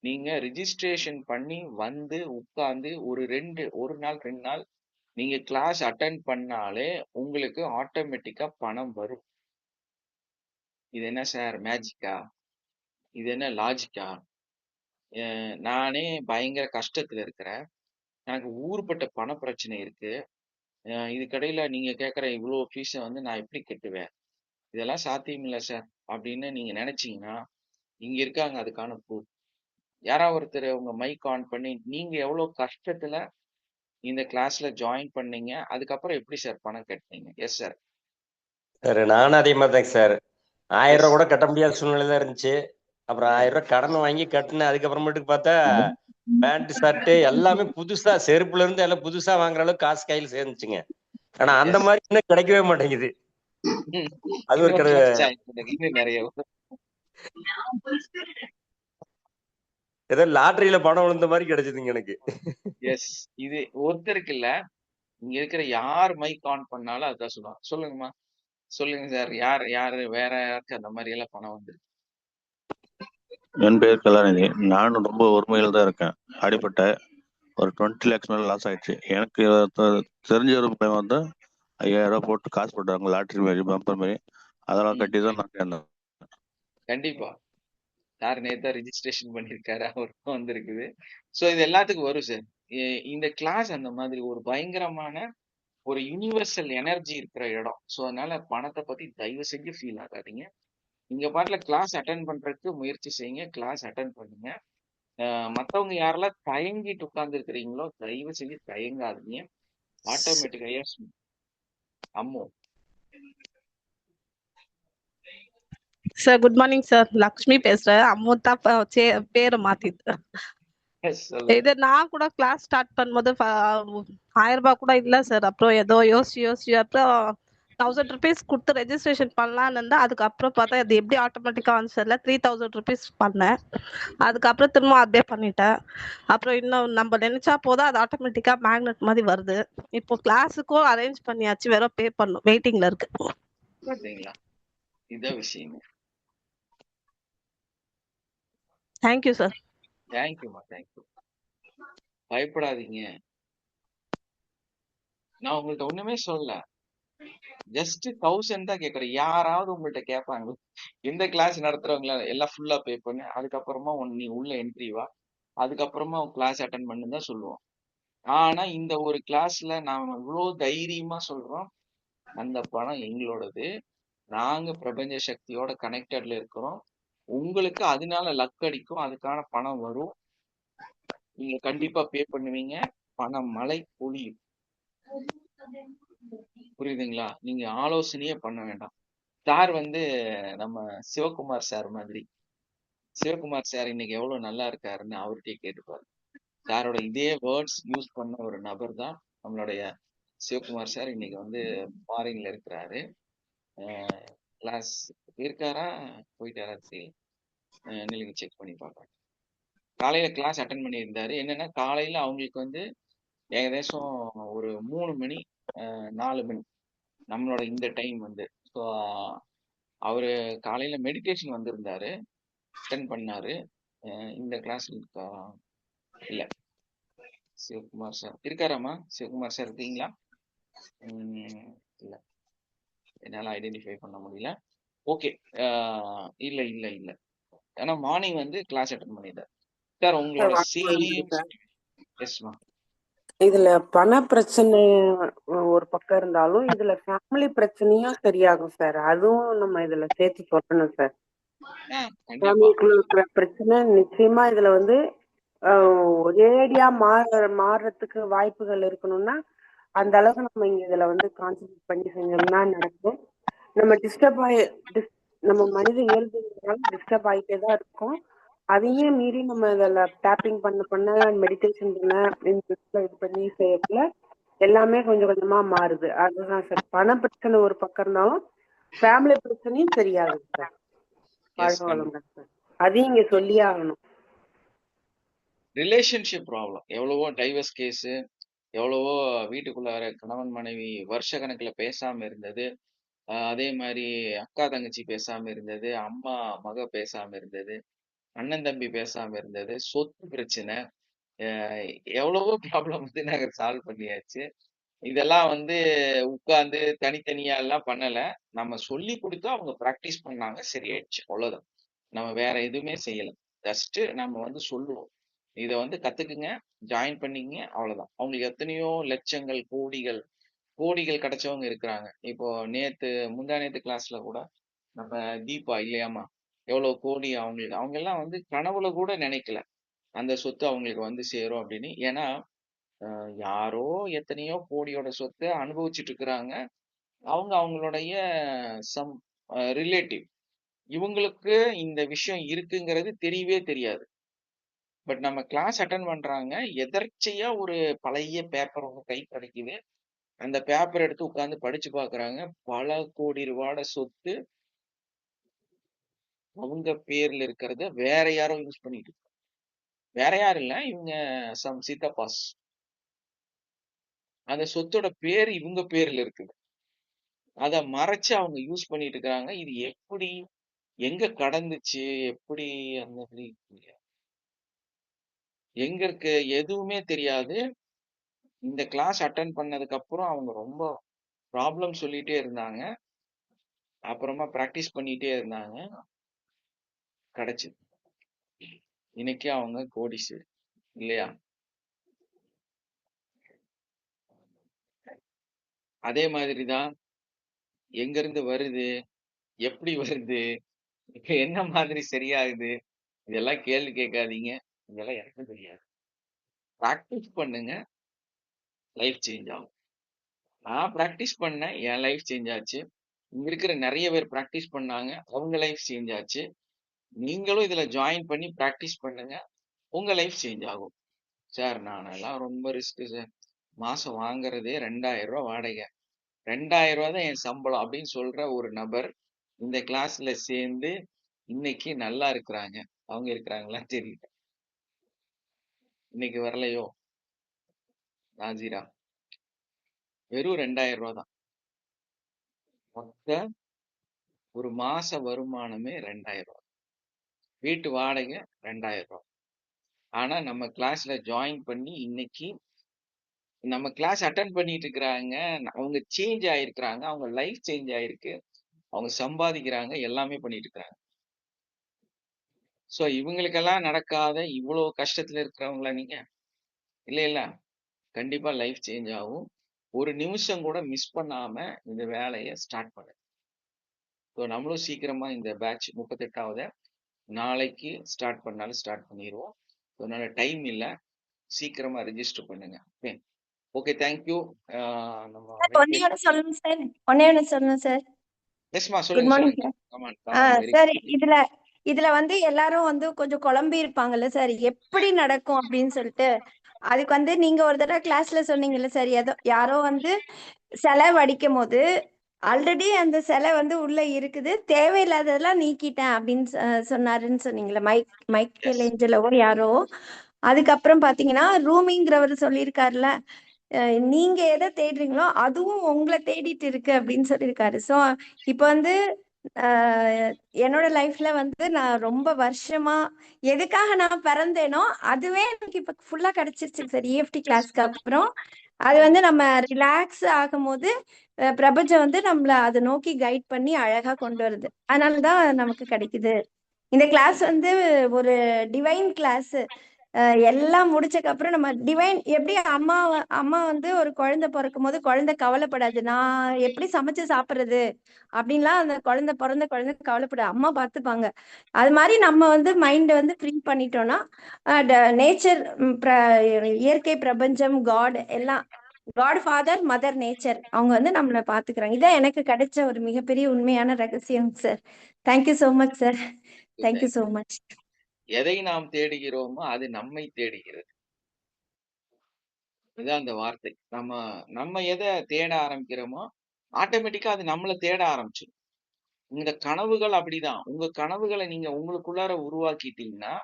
நீங்க ரிஜிஸ்ட்ரேஷன் பண்ணி வந்து உட்கார்ந்து ஒரு நாள் 2 நாள் நீங்க கிளாஸ் அட்டென்ட் பண்ணாலே உங்களுக்கு ஆட்டோமேட்டிக்கா பணம் வரும். இது என்ன சார் மேஜிக்கா? இது என்ன லாஜிக்கா? நானே பயங்கர கஷ்டத்துல இருக்கிறேன். எனக்கு ஊர்பட்ட பண பிரச்சனை இருக்கு. இதுக்கடையில நீங்க கேட்குற இவ்வளோ ஃபீஸை வந்து நான் எப்படி கட்டுவேன்? இதெல்லாம் சாத்தியம் இல்லை சார் அப்படின்னு நீங்க நினைச்சீங்கன்னா இங்க இருக்காங்க அதுக்கான ப்ரூஃப். யாராவது ஒருத்தர் உங்க மைக் ஆன் பண்ணி நீங்க எவ்வளவு கஷ்டத்துல இந்த கிளாஸ்ல ஜாயின் பண்ணீங்க, அதுக்கப்புறம் எப்படி சார் பணம் கட்டினீங்க? Yes sir. சார் நானும் அதே மாதிரி தாங்க சார். 1000 எஸ். ரூபா கூட கட்ட முடியாத சூழ்நிலை தான் இருந்துச்சு. அப்புறம் 1000 ரூபாய் கடன் வாங்கி கட்டினேன். அதுக்கப்புறமேட்டுக்கு பார்த்தா பேண்ட் ஷர்ட் எல்லாமே புதுசா, செருப்புல இருந்து எல்லாம் புதுசா வாங்குற அளவுக்கு காசு கையில் சேர்ந்துச்சுங்க. ஆனா அந்த எஸ். மாதிரி இன்னும் கிடைக்கவே மாட்டேங்குது. அது ஒரு இன்னொரு கிளாஸ் ஜாயின் பண்ணுங்க. இன்னும் நிறைய ஏதோ லாட்டரியில பணம் விழுந்த மாதிரி கிடைச்சதுங்க எனக்கு. எஸ். இது ஒருத்தருக்கு இல்ல, இங்க இருக்கிற யார் மைக் ஆன் பண்ணாலும் அதான் சொல்லுவாங்க. சொல்லுங்கம்மா, சொல்லுங்க சார். யாரு வேற யாருக்கு அந்த மாதிரி எல்லாம் பணம் வந்துருக்கு? என் பேர் கலாநிதி. நானும் ரொம்ப ஒருமையில் தான் இருக்கேன். அடிப்பட்ட ஒரு 20 lakhs மேல லாஸ் ஆயிடுச்சு. எனக்கு தெரிஞ்ச ஒரு பையன் வந்து 5000 ரூபாய் போட்டு காசு போட்டாங்க, லாட்டரி மாதிரி, பம்பர் மாதிரி. அதெல்லாம் கட்டி தான் நான் சேர்ந்தேன். கண்டிப்பா சார் நேத்தா ரிஜிஸ்ட்ரேஷன் பண்ணிருக்காரு, அவருக்கும் வந்திருக்குது. ஸோ இது எல்லாத்துக்கும் வரும் சார். இந்த கிளாஸ் அந்த மாதிரி ஒரு பயங்கரமான ஒரு யூனிவர்சல் எனர்ஜி இருக்கிற இடம். ஸோ அதனால பணத்தை பத்தி தயவு செஞ்சு ஃபீல் ஆகாதீங்க. நீங்க பாட்டுல கிளாஸ் அட்டன் பண்றதுக்கு முயற்சி செய்யுங்க. கிளாஸ் அட்டன் பண்ணுங்க. மற்றவங்க யாரெல்லாம் தயங்கிட்டு உட்கார்ந்து இருக்கிறீங்களோ தயவு செஞ்சு தயங்காதீங்க. ஆட்டோமேட்டிக்கா அம்மோ. Sir good morning sir. Lakshmi பேசுறேன். அம்முத்தா பேரை மாத்திட்டு. இது நான் கூட கிளாஸ் ஸ்டார்ட் பண்ணும்போது 1000 ரூபாய் கூட இல்ல சார். அப்புறம் ஏதோ யோசிச்சு அப்புறம் 1000 rupees கொடுத்து ரெஜிஸ்ட்ரேஷன் பண்ணலான்னு இருந்தா, அதுக்கப்புறம் பார்த்தா அது எப்படி ஆட்டோமேட்டிக்கா ஆன்சர்ல 3000 rupees பண்ணேன். அதுக்கப்புறம் திரும்ப அதே பண்ணிட்டேன். அப்புறம் இன்னும் நம்ம நினைச்சா போதும், அது ஆட்டோமேட்டிக்கா மேக்னெட் மாதிரி வருது. இப்போ கிளாஸுக்கும் அரேஞ்ச் பண்ணியாச்சு, வெறும் பே பண்ணும், வெயிட்டிங்ல இருக்கு. பாத்தீங்களா, இதான் விஷயம். Thank you sir. தேங்க்யூமா, தேங்க்யூ. பயப்படாதீங்க. நான் உங்கள்ட்ட ஒண்ணுமே சொல்லல. ஜஸ்ட் 1000 தான் கேட்கறேன். யாராவது உங்கள்ட்ட கேட்பாங்க, எந்த கிளாஸ் நடத்துறவங்கள எல்லாம் ஃபுல்லா பே பண்ணு, அதுக்கப்புறமா நீ உள்ள என்ட்ரி வா, அதுக்கப்புறமா கிளாஸ் அட்டன் பண்ணுன்னு தான் சொல்லுவோம். ஆனா இந்த ஒரு கிளாஸ்ல நாம இவ்வளவு தைரியமா சொல்றோம், அந்த பணம் எங்களோடது. நாங்க பிரபஞ்ச சக்தியோட கனெக்டட்ல இருக்கிறோம். உங்களுக்கு அதனால லக் அடிக்கும், அதுக்கான பணம் வரும். நீங்க கண்டிப்பா பே பண்ணுவீங்க. பணம் மழை பொழியும். புரியுதுங்களா? நீங்க ஆலோசனையே பண்ண வேண்டாம். சார் வந்து நம்ம சிவகுமார் சார் மாதிரி. சிவகுமார் சார் இன்னைக்கு எவ்வளவு நல்லா இருக்காருன்னு அவர்கிட்டயே கேட்டுப்பாரு. சாரோட இதே வேர்ட்ஸ் யூஸ் பண்ண ஒரு நபர் தான் நம்மளுடைய சிவகுமார் சார். இன்னைக்கு வந்து ஃபாரின்ல இருக்கிறாரு. கிளாஸ் இருக்காரா போயிட்டாரா தெரியல, நீங்க செக் பண்ணி பார்க்கலாம். காலையில கிளாஸ் அட்டன் பண்ணியிருந்தாரு. என்னன்னா காலையில அவங்களுக்கு வந்து ஏகദേശம் ஒரு 3 மணி 4 மணி நம்மளோட இந்த டைம் வந்து. ஸோ அவரு காலையில மெடிடேஷன் வந்திருந்தாரு, அட்டன் பண்ணாரு. இந்த கிளாஸ் இருக்கா? இல்ல. சிவகுமார் சார் இருக்காராமா? சிவகுமார் சார் இருக்கீங்களா? இல்ல, என்னால ஐடென்டிஃபை பண்ண முடியல. ஓகே, இல்ல இல்ல இல்ல. ஏன்னா மார்னிங் வந்து கிளாஸ் அட்டன் பண்ணிட்டார். சார் உங்களோட சேம். எஸ்மா. இதுல பண பிரச்சனை ஒரு பக்கம் இருந்தாலும் இதுல ஃபேமிலி பிரச்சனையும் சரியாகும் சார். அதுவும் நம்ம இதுல சேர்த்து சொல்லணும் சார். ஃபேமிலிக்குள்ள இருக்கிற பிரச்சனை நிச்சயமா இதுல வந்து ஒரேடியா மாறுறதுக்கு வாய்ப்புகள் இருக்கணும்னா அந்த அளவுக்கு நம்ம இங்க இதுல வந்து கான்சென்ட்ரேட் பண்ணி செஞ்சோம்னா நடக்கும். நம்ம நம்ம மனித இயல்புனால டிஸ்டர்ப் ஆகிட்டே தான் இருக்கும். அதையே மீறி நம்ம இதில் டேப்பிங் பண்ண மெடிடேஷன் பண்ண இது பண்ணி செய்யக்குள்ள எல்லாமே கொஞ்சம் கொஞ்சமா மாறுது. அதுதான் சார். பண பிரச்சனை ஒரு பக்கம் இருந்தாலும் ஃபேமிலி பிரச்சனையும் சரியாகுது சார். வாழ்க வளமுடன் சார். அதையும் இங்க சொல்லியே ஆகணும். ரிலேஷன்ஷிப் ப்ராப்ளம் எவ்வளவோ டைவர்ஸ் கேஸ், எவ்வளவோ வீட்டுக்குள்ளார கணவன் மனைவி வருஷ கணக்குல பேசாம இருந்தது. அதே மாதிரி அக்கா தங்கச்சி பேசாம இருந்தது, அம்மா மக பேசாம இருந்தது, அண்ணன் தம்பி பேசாம இருந்தது, சொத்து பிரச்சனை, எவ்வளவோ ப்ராப்ளம் வந்து நாங்க சால்வ் பண்ணியாச்சு. இதெல்லாம் வந்து உட்கார்ந்து தனித்தனியா எல்லாம் பண்ணல. நம்ம சொல்லி கொடுத்து அவங்க பிராக்டிஸ் பண்ணாங்க, சரியாயிடுச்சு. அவ்வளவுதான். நம்ம வேற எதுவுமே செய்யல. ஜஸ்ட் நம்ம வந்து சொல்லுவோம், இத வந்து கத்துக்குங்க, ஜாயின் பண்ணிக்கங்க, அவ்வளவுதான். அவங்களுக்கு எத்தனையோ லட்சங்கள், கோடிகள் கிடைச்சவங்க இருக்கிறாங்க. இப்போ முந்தா நேத்து கிளாஸ்ல கூட நம்ம தீபா இல்லையாமா, எவ்வளவு கோடி அவங்களுக்கு, அவங்க எல்லாம் வந்து கனவுல கூட நினைக்கல அந்த சொத்து அவங்களுக்கு வந்து சேரும் அப்படின்னு. ஏன்னா யாரோ எத்தனையோ கோடியோட சொத்தை அனுபவிச்சுட்டு இருக்கிறாங்க. அவங்க அவங்களுடைய சம் ரிலேட்டிவ், இவங்களுக்கு இந்த விஷயம் இருக்குங்கிறது தெரியவே தெரியாது. பட் நம்ம கிளாஸ் அட்டன் பண்றாங்க, எதர்ச்சையா ஒரு பழைய பேப்பர் உங்க கை கிடைக்குது. அந்த பேப்பர் எடுத்து உட்கார்ந்து படிச்சு பாக்குறாங்க. பல கோடி ரூபாயோட சொத்து அவங்க பேர்ல இருக்கிறத வேற யாரோ யூஸ் பண்ணிட்டு இருக்காங்க. வேற யாரும் இல்ல, இவங்க சம் சித்தப்பாஸ். அந்த சொத்தோட பேர் இவங்க பேர்ல இருக்குது. அத மறைச்சு அவங்க யூஸ் பண்ணிட்டு இருக்காங்க. இது எப்படி, எங்க கடந்துச்சு, எப்படி அந்த எங்க இருக்கு எதுவுமே தெரியாது. இந்த கிளாஸ் அட்டன் பண்ணதுக்கு அப்புறம் அவங்க ரொம்ப ப்ராப்ளம் சொல்லிட்டே இருந்தாங்க. அப்புறமா பிராக்டிஸ் பண்ணிட்டே இருந்தாங்க, கிடைச்சது. இன்னைக்கு அவங்க கோடீஸ்வரர் இல்லையா? அதே மாதிரிதான் எங்க இருந்து வருது, எப்படி வருது, என்ன மாதிரி சரியாகுது, இதெல்லாம் கேள்வி கேட்காதீங்க. இதெல்லாம் எனக்கும் தெரியாது. பிராக்டிஸ் பண்ணுங்க, லைஃப் சேஞ்ச் ஆகும். நான் பிராக்டிஸ் பண்ணேன், என் லைஃப் சேஞ்ச் ஆச்சு. இங்க இருக்கிற நிறைய பேர் பிராக்டிஸ் பண்ணாங்க, அவங்க லைஃப் சேஞ்ச் ஆச்சு. நீங்களும் இதுல ஜாயின் பண்ணி பிராக்டிஸ் பண்ணுங்க, உங்க லைஃப் சேஞ்ச் ஆகும். சார் நானெல்லாம் ரொம்ப ரிஸ்க் சார், மாசம் வாங்குறதே 2000 ரூபாய் வாடகை, 2000 ரூபாய் தான் என் சம்பளம் அப்படின்னு சொல்ற ஒரு நபர் இந்த கிளாஸ்ல சேர்ந்து இன்னைக்கு நல்லா இருக்கிறாங்க. அவங்க இருக்கிறாங்களா தெரியல. இன்னைக்கு வரலையோ நாஜிரா, வெறும் 2000 ரூபாய் தான். மொத்த ஒரு மாச வருமானமே 2000 ரூபாய், வீட்டு வாடகை 2000 ரூபாய். ஆனா நம்ம கிளாஸ்ல ஜாயின் பண்ணி இன்னைக்கு நம்ம கிளாஸ் அட்டன் பண்ணிட்டு இருக்கிறாங்க, அவங்க சேஞ்ச் ஆயிருக்கிறாங்க, அவங்க லைஃப் சேஞ்ச் ஆயிருக்கு, அவங்க சம்பாதிக்கிறாங்க, எல்லாமே பண்ணிட்டு இருக்கிறாங்க. சோ இவங்களுக்கெல்லாம் நடக்காத இவ்வளவு கஷ்டத்துல இருக்கிறவங்களா நீங்க? இல்ல கண்டிப்பா லைஃப் சேஞ்ச் ஆகும். ஒரு நிமிஷம் கூட மிஸ் பண்ணாம இந்த வேலையை ஸ்டார்ட் பண்ணுங்க. ஸோ நம்மளும் சீக்கிரமா இந்த பேட்ச் 38வது நாளைக்கு ஸ்டார்ட் பண்ணாலும் ஸ்டார்ட் பண்ணிடுவோம். அதனால டைம் இல்லை, சீக்கிரமா ரெஜிஸ்டர் பண்ணுங்க. Okay, thank you. ஒன்னே ஒண்ணு சொல்லணும் சார். எஸ்மா, குட் சொல்லுங்க மார்னிங் சொல்லுங்க. சார். சார் இதுல வந்து எல்லாரும் வந்து கொஞ்சம் குழம்பி இருப்பாங்கல்ல சார், எப்படி நடக்கும் அப்படின்னு சொல்லிட்டு. அதுக்கு வந்து நீங்க ஒரு தடவை கிளாஸ்ல சொன்னீங்கல்ல சார், யாரோ வந்து சிலை வடிக்கும் போது ஆல்ரெடி அந்த சிலை வந்து உள்ள இருக்குது, தேவையில்லாததெல்லாம் நீக்கிட்டேன் அப்படின்னு சொன்னாருன்னு சொன்னீங்கல்ல, மைக்கேல் ஏஞ்சலோவோ யாரோ. அதுக்கப்புறம் பாத்தீங்கன்னா ரூமிங்கிறவர் சொல்லியிருக்காருல, நீங்க எதை தேடுறீங்களோ அதுவும் உங்களை தேடிட்டு இருக்கு அப்படின்னு சொல்லியிருக்காரு. ஸோ இப்போ வந்து என்னோட லைஃப்ல வந்து நான் ரொம்ப வருஷமா எதுக்காக நான் பிறந்தேனோ அதுவே எனக்கு இப்ப ஃபுல்லா கிடைச்சிருச்சு சார். EFT கிளாஸ்க்கு அப்புறம் அது வந்து நம்ம ரிலாக்ஸ் ஆகும்போது பிரபஞ்சம் வந்து நம்மள அதை நோக்கி கைட் பண்ணி அழகா கொண்டு வருது. அதனாலதான் நமக்கு கிடைக்குது. இந்த கிளாஸ் வந்து ஒரு டிவைன் கிளாஸ். எல்லாம் முடிச்சக்கு அப்புறம் நம்ம டிவைன் எப்படி அம்மா வந்து ஒரு குழந்தை பிறக்கும் போது குழந்தை கவலைப்படாது, நான் எப்படி சமைச்சு சாப்பிடுறது அப்படின்லாம் அந்த பிறந்த குழந்தை கவலைப்படாது, அம்மா பார்த்துப்பாங்க. அது மாதிரி நம்ம வந்து மைண்டை வந்து ஃப்ரீ பண்ணிட்டோம்னா நேச்சர், இயற்கை பிரபஞ்சம், காட் எல்லாம், காட் ஃபாதர் மதர் நேச்சர், அவங்க வந்து நம்மளை பாத்துக்கிறாங்க. இதான் எனக்கு கிடைச்ச ஒரு மிகப்பெரிய உண்மையான ரகசியம் sir. Thank you so much sir. Thank you so much. எதை நாம் தேடுகிறோமோ அது நம்மை தேடுகிறது. இதுதான் அந்த வார்த்தை. நம்ம எதை தேட ஆரம்பிக்கிறோமோ ஆட்டோமேட்டிக்கா அது நம்மள தேட ஆரம்பிச்சிடும். இந்த கனவுகள் அப்படிதான். உங்க கனவுகளை நீங்க உங்களுக்குள்ளார உருவாக்கிட்டீங்கன்னா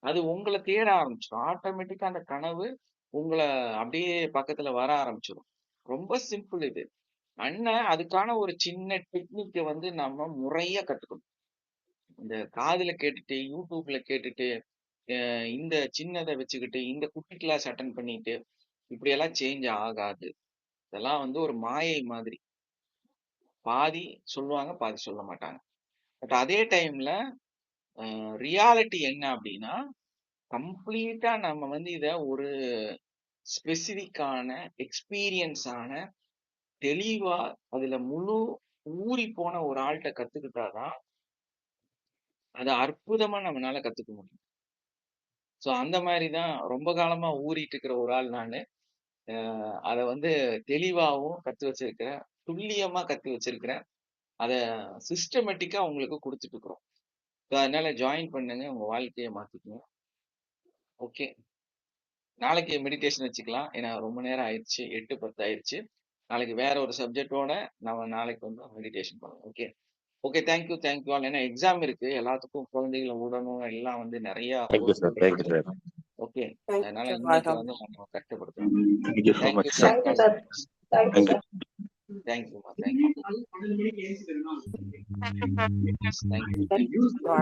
அது உங்களை தேட ஆரம்பிச்சிடும். ஆட்டோமேட்டிக்கா அந்த கனவு உங்களை அப்படியே பக்கத்துல வர ஆரம்பிச்சிடும். ரொம்ப சிம்பிள் இது. அதுக்கான ஒரு சின்ன டெக்னிக்கை வந்து நம்ம முறையா கத்துக்கணும். இந்த காதுல கேட்டுட்டு யூடியூப்ல கேட்டுட்டு இந்த சின்னதை வச்சுக்கிட்டு இந்த குட்டி கிளாஸ் அட்டன் பண்ணிட்டு இப்படியெல்லாம் சேஞ்ச் ஆகாது. இதெல்லாம் வந்து ஒரு மாயை மாதிரி. பாதி சொல்லுவாங்க, பாதி சொல்ல மாட்டாங்க. பட் அதே டைம்ல ரியாலிட்டி என்ன அப்படின்னா கம்ப்ளீட்டா நம்ம வந்து இத ஒரு ஸ்பெசிபிக்கான எக்ஸ்பீரியன்ஸான தெளிவா அதுல முழு ஊறி போன ஒரு ஆள்கிட்ட கத்துக்கிட்டாதான் அதை அற்புதமா நம்மளால கத்துக்க முடியும். ஸோ அந்த மாதிரிதான் ரொம்ப காலமா ஊறிட்டு இருக்கிற ஒரு ஆள் நானு. அதை வந்து தெளிவாகவும் கத்து வச்சிருக்கிறேன், துல்லியமா கத்து வச்சிருக்கிறேன். அதை சிஸ்டமேட்டிக்கா உங்களுக்கு கொடுத்துட்டு இருக்கிறோம். ஸோ அதனால ஜாயின் பண்ணுங்க, உங்க வாழ்க்கையை மாத்திக்கணும். ஓகே, நாளைக்கு மெடிடேஷன் வச்சுக்கலாம். ஏன்னா ரொம்ப நேரம் ஆயிடுச்சு, 8:10 ஆயிடுச்சு. நாளைக்கு வேற ஒரு சப்ஜெக்டோட நம்ம நாளைக்கு வந்து மெடிடேஷன் பண்ணலாம். Okay okay, thank you all. ஏன்னா எக்ஸாம் இருக்கு, எல்லாத்துக்கும் குழந்தைகளை விடணும், எல்லாம் வந்து நிறைய thank you sir, thank you sir. Okay, Thank அதனால you, sir. இன்னைக்கு வந்து நம்ம கஷ்டப்படுத்தணும். Thank you so much sir. Thank you thank you. தேங்க்யூமா, தேங்க்யூ. Thank you, sir.